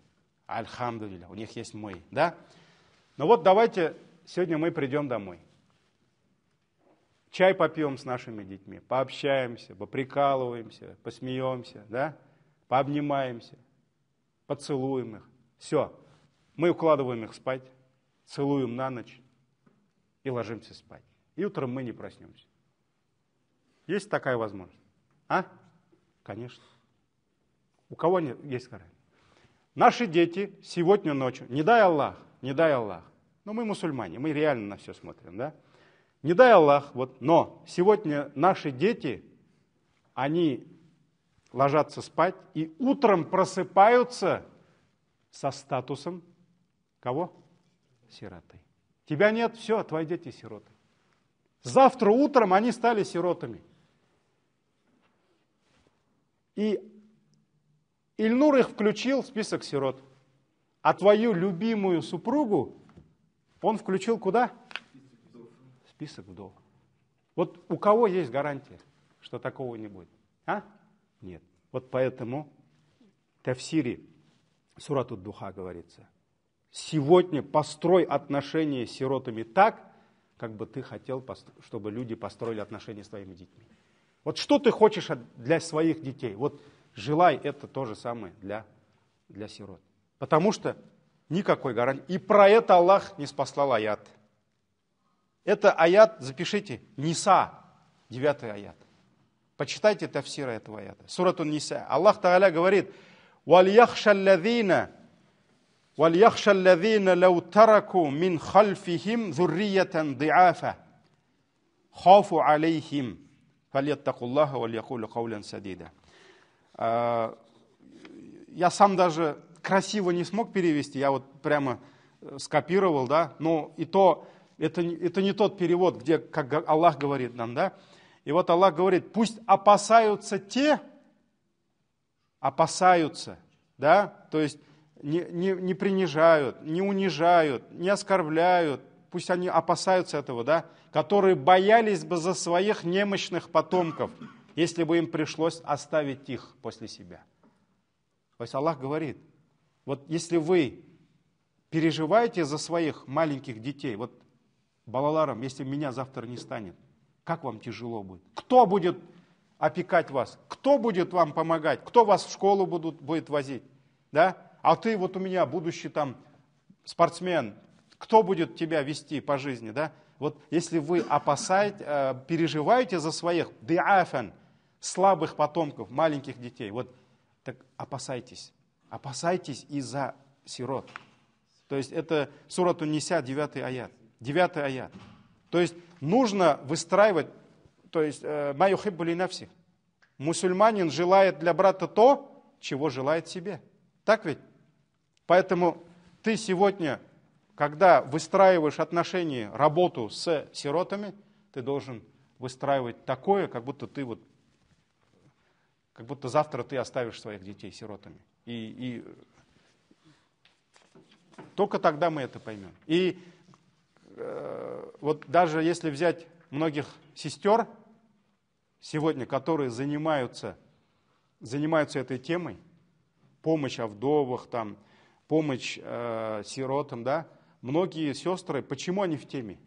Альхамдулилля, у них есть мы, да? Ну вот давайте сегодня мы придем домой. Чай попьем с нашими детьми, пообщаемся, поприкалываемся, посмеемся, да? Пообнимаемся, поцелуем их. Все. Мы укладываем их спать, целуем на ночь и ложимся спать. И утром мы не проснемся. Есть такая возможность? А? Конечно. У кого нет? Есть такая. Наши дети сегодня ночью, не дай Аллах, но мы мусульмане, мы реально на все смотрим, да? Не дай Аллах, вот, но сегодня наши дети, они ложатся спать и утром просыпаются со статусом кого? Сироты. Тебя нет, все, твои дети сироты. Завтра утром они стали сиротами. И Ильнур их включил в список сирот. А твою любимую супругу он включил куда? В список вдов. Вот у кого есть гарантия, что такого не будет? А? Нет. Вот поэтому в тафсире сура Ад-Духа говорится, сегодня построй отношения с сиротами так, как бы ты хотел, чтобы люди построили отношения с твоими детьми. Вот что ты хочешь для своих детей? Вот желай это то же самое для сирот. Потому что никакой гарантии. И про это Аллах не спаслал аят. Это аят, запишите, Ниса, 9 аят. Почитайте тафсира этого аята. Сурату Ниса. Аллах Тааля говорит: وَلْيَخْشَ الَّذِينَ لَوْ تَرَكُوا مِنْ خَلْفِهِمْ ذُرِّيَّةً ضِعَافًا خَافُوا عَلَيْهِمْ فَلْيَتَّقُوا اللَّهَ وَلْيَقُولُوا قَوْلًا سَدِيدًا. Я сам даже красиво не смог перевести, я вот прямо скопировал, да, но и то, это не тот перевод, где, как Аллах говорит нам, да. И вот Аллах говорит: пусть опасаются те, да, то есть не принижают, не унижают, не оскорбляют, пусть они опасаются этого, да, которые боялись бы за своих немощных потомков, если бы им пришлось оставить их после себя. То есть Аллах говорит: вот если вы переживаете за своих маленьких детей, вот балаларам, если меня завтра не станет, как вам тяжело будет? Кто будет опекать вас? Кто будет вам помогать? Кто вас в школу будет возить? Да? А ты вот у меня будущий там спортсмен, кто будет тебя вести по жизни? Да? Вот если вы переживаете за своих диафан, слабых потомков, маленьких детей, вот так опасайтесь. Опасайтесь из-за сирот. То есть это сурату Ниса, 9 аят. 9 аят. То есть нужно выстраивать, то есть ма юхиббу ли нафси. Мусульманин желает для брата то, чего желает себе. Так ведь? Поэтому ты сегодня, когда выстраиваешь отношения, работу с сиротами, ты должен выстраивать такое, как будто завтра ты оставишь своих детей сиротами. И только тогда мы это поймем. И вот даже если взять многих сестер сегодня, которые занимаются этой темой, помощь о вдовах, там, помощь сиротам, да, многие сестры, почему они в теме?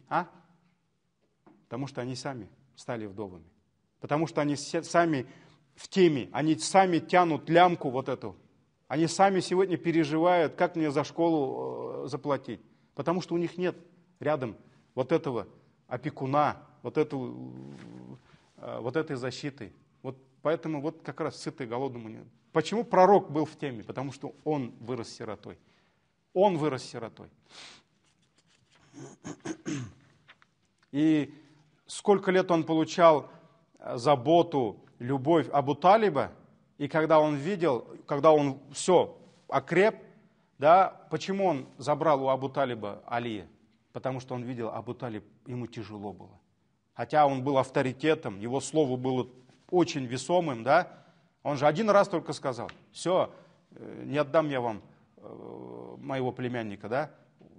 Потому что они сами стали вдовами. Потому что они сами в теме, они сами тянут лямку вот эту. Они сами сегодня переживают, как мне за школу заплатить. Потому что у них нет рядом вот этого опекуна, вот этой защиты. Вот поэтому вот как раз сытый голодному нет. Почему пророк был в теме? Потому что он вырос сиротой. Он вырос сиротой. И сколько лет он получал заботу, любовь Абу Талиба, и когда он все окреп, да, почему он забрал у Абу Талиба Алия? Потому что он видел, Абу Талиб, ему тяжело было. Хотя он был авторитетом, его слово было очень весомым, да, он же один раз только сказал: все, не отдам я вам моего племянника, да,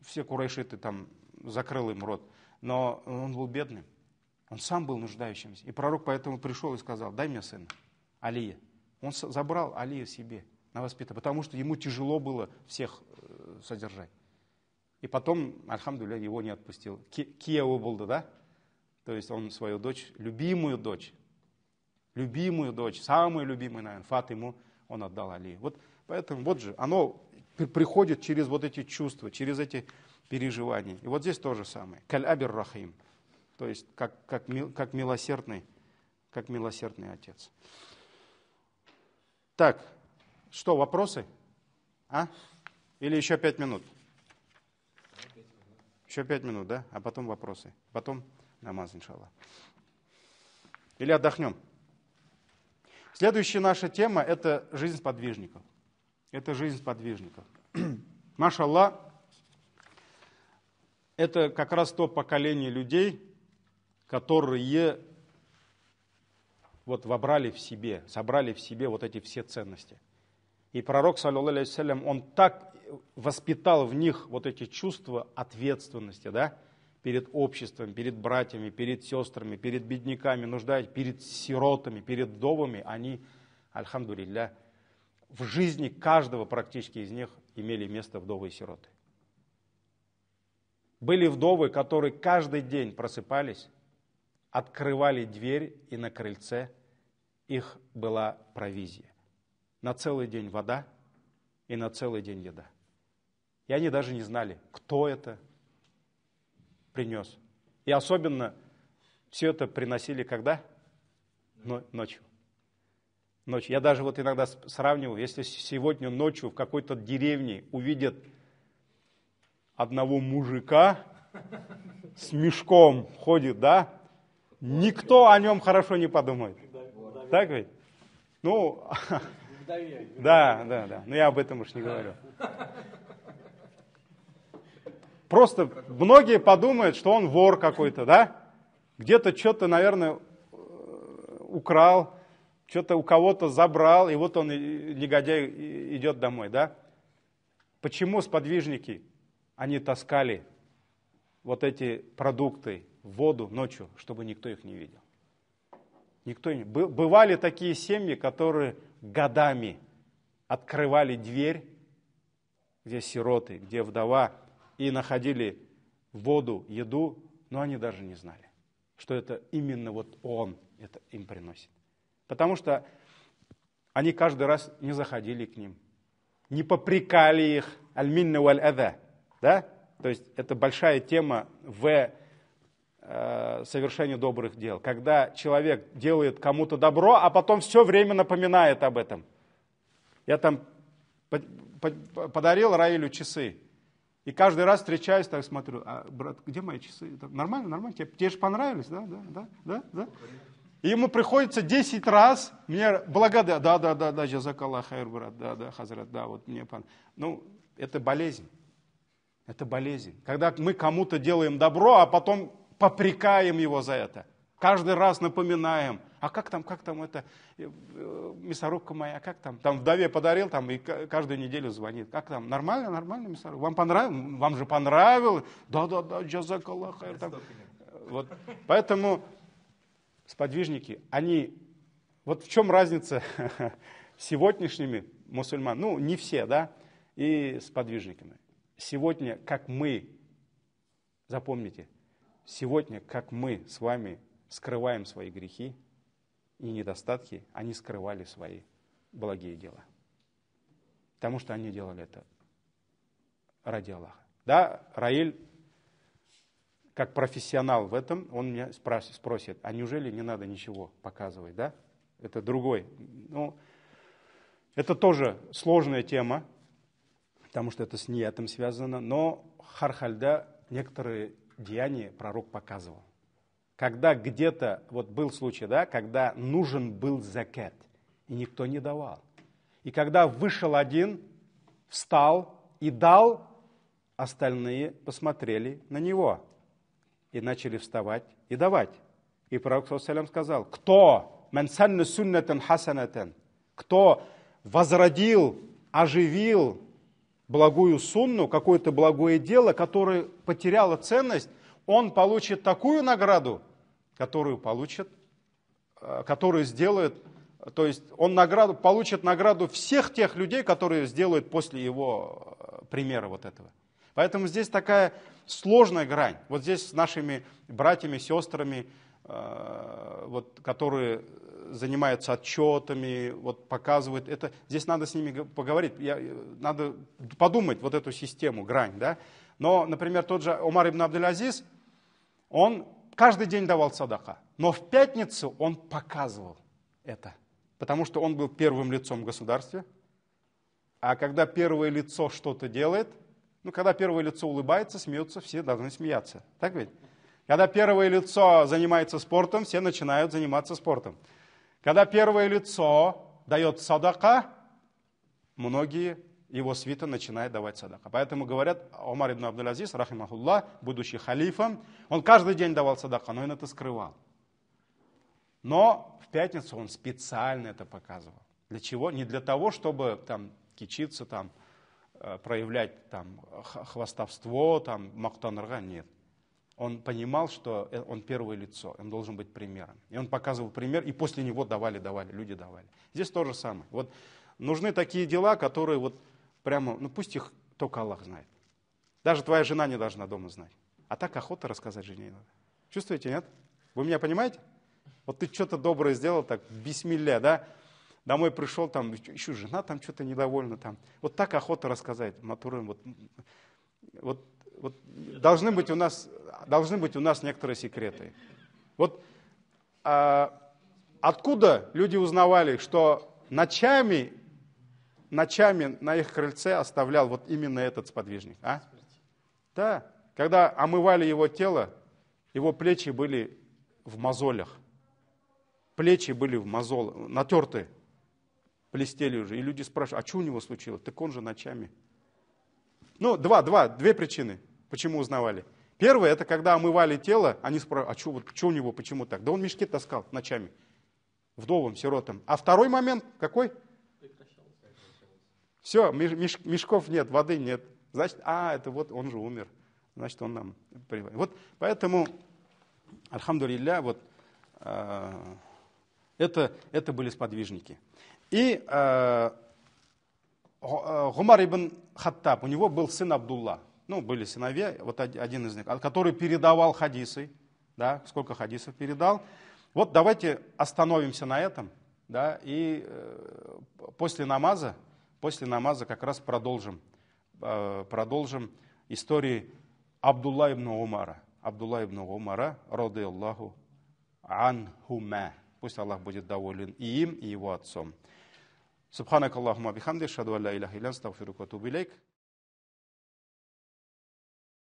все курайшиты там, закрыл им рот, но он был бедным, он сам был нуждающимся, и пророк поэтому пришел и сказал: дай мне сына, Алия. Он забрал Алия себе на воспитание, потому что ему тяжело было всех содержать. И потом, альхамдулилля, его не отпустил. Кияу был, да? То есть он свою дочь, любимую дочь, самую любимую, наверное, Фатиму, он отдал Алию. Вот поэтому, вот же, оно приходит через вот эти чувства, через эти переживания. И вот здесь то же самое. Каль абир рахим. То есть как милосердный отец. Так, что, вопросы? Или еще 5 минут? Еще 5 минут, да? А потом вопросы. Потом намаз, иншаллах. Или отдохнем? Следующая наша тема – это жизнь сподвижников. Это жизнь сподвижников. Машаллах, это как раз то поколение людей, которые вот собрали в себе вот эти все ценности. И пророк, саллаллаху алейхи вассалям, он так воспитал в них вот эти чувства ответственности, да, перед обществом, перед братьями, перед сестрами, перед бедняками, нуждающимися, перед сиротами, перед вдовами. Они, альхамдулилля, в жизни каждого практически из них имели место вдовы и сироты. Были вдовы, которые каждый день просыпались, открывали дверь, и на крыльце их была провизия. На целый день вода и на целый день еда. И они даже не знали, кто это принес. И особенно все это приносили когда? Ночью. Ночью. Я даже вот иногда сравниваю, если сегодня ночью в какой-то деревне увидят одного мужика с мешком ходит, да, никто о нем хорошо не подумает. Так ведь? Ну, да. Но я об этом уж не говорю. Просто многие подумают, что он вор какой-то, да? Где-то что-то, наверное, украл, что-то у кого-то забрал, и вот он, негодяй, идет домой, да? Почему сподвижники, они таскали вот эти продукты в воду ночью, чтобы никто их не видел? Бывали такие семьи, которые годами открывали дверь, где сироты, где вдова, и находили воду, еду, но они даже не знали, что это именно вот он это им приносит. Потому что они каждый раз не заходили к ним, не попрекали их, аль-минна валь-ада, да? То есть это большая тема в совершении добрых дел. Когда человек делает кому-то добро, а потом все время напоминает об этом. Я там подарил Раилю часы. И каждый раз встречаюсь, так смотрю, брат, где мои часы? Нормально, тебе же понравились, да? И ему приходится 10 раз мне благодарить. Да, джазакаллах хайр, брат, да, хазрат, да, вот мне понравилось. Ну, это болезнь. Это болезнь. Когда мы кому-то делаем добро, а потом попрекаем его за это. Каждый раз напоминаем. А как там это, мясорубка моя, как там? Там вдове подарил, там и каждую неделю звонит. Как там? Нормально, мясорубка. Вам понравилось? Вам же понравилось? Да, джазакаллах хайр. Вот. Поэтому сподвижники, они... Вот в чем разница с сегодняшними мусульманами? Ну, не все, да? И сподвижниками. Сегодня, как мы, запомните, сегодня, как мы с вами скрываем свои грехи и недостатки, они скрывали свои благие дела. Потому что они делали это ради Аллаха. Да, Раиль, как профессионал в этом, он меня спросит, а неужели не надо ничего показывать, да? Это другой. Ну, это тоже сложная тема, потому что это с ниятом связано, но хархальда некоторые деяния пророк показывал. Когда где-то, вот был случай, да, когда нужен был закат, и никто не давал. И когда вышел один, встал и дал, остальные посмотрели на него и начали вставать и давать. И пророк ﷺ сказал, кто возродил, оживил благую сунну, какое-то благое дело, которое потеряло ценность, он получит такую награду, которую сделает, то есть он получит награду всех тех людей, которые сделают после его примера вот этого. Поэтому здесь такая сложная грань. Вот здесь с нашими братьями, сестрами, вот, которые занимаются отчетами, вот, показывают это. Здесь надо с ними поговорить, надо подумать вот эту систему, грань. Да? Но, например, тот же Умар ибн Абдуль-Азиз, он каждый день давал садака, но в пятницу он показывал это, потому что он был первым лицом в государстве. А когда первое лицо что-то делает, ну, когда первое лицо улыбается, смеются, все должны смеяться. Так ведь? Когда первое лицо занимается спортом, все начинают заниматься спортом. Когда первое лицо дает садака, многие его свита начинают давать садака. Поэтому говорят, Умар ибн Абдуль-Азиз, рахимахуллах, будучи халифом, он каждый день давал садака, но он это скрывал. Но в пятницу он специально это показывал. Для чего? Не для того, чтобы там кичиться, там, проявлять там, хвастовство, там, мақтанырға, нет. Он понимал, что он первое лицо, он должен быть примером. И он показывал пример, и после него люди давали. Здесь то же самое. Вот нужны такие дела, которые вот прямо, ну пусть их только Аллах знает. Даже твоя жена не должна дома знать. А так охота рассказать жене надо. Чувствуете, нет? Вы меня понимаете? Вот ты что-то доброе сделал, так, бисмилля, да? Домой пришел, там, еще жена там что-то недовольна. Там. Вот так охота рассказать. Матурым, вот должны быть у нас некоторые секреты. Вот откуда люди узнавали, что ночами на их крыльце оставлял вот именно этот сподвижник? А? Да. Когда омывали его тело, его плечи были в мозолях. Плечи были в мозолях, натертые, блестели уже. И люди спрашивают, а что у него случилось? Так он же ночами. Ну, две причины, почему узнавали. Первое, это когда омывали тело, они спрашивают, а что у него, почему так? Да он мешки таскал ночами, вдовам, сиротам. А второй момент, какой? Все, мешков нет, воды нет. Значит, это вот он же умер. Значит, он нам приводит. Вот поэтому, альхамдулилля, вот это были сподвижники. И Гумар ибн Хаттаб, у него был сын Абдулла. Ну, были сыновья, вот один из них, который передавал хадисы. Да, сколько хадисов передал. Вот давайте остановимся на этом. Да, и после намаза как раз продолжим истории Абдулла ибн Умара. Абдулла ибн Умара, ради Аллаху анхума. Пусть Аллах будет доволен и им, и его отцом. Субханак Аллахума бихамди, шаду алла иляха илля, астагфирука ва атубу илейк.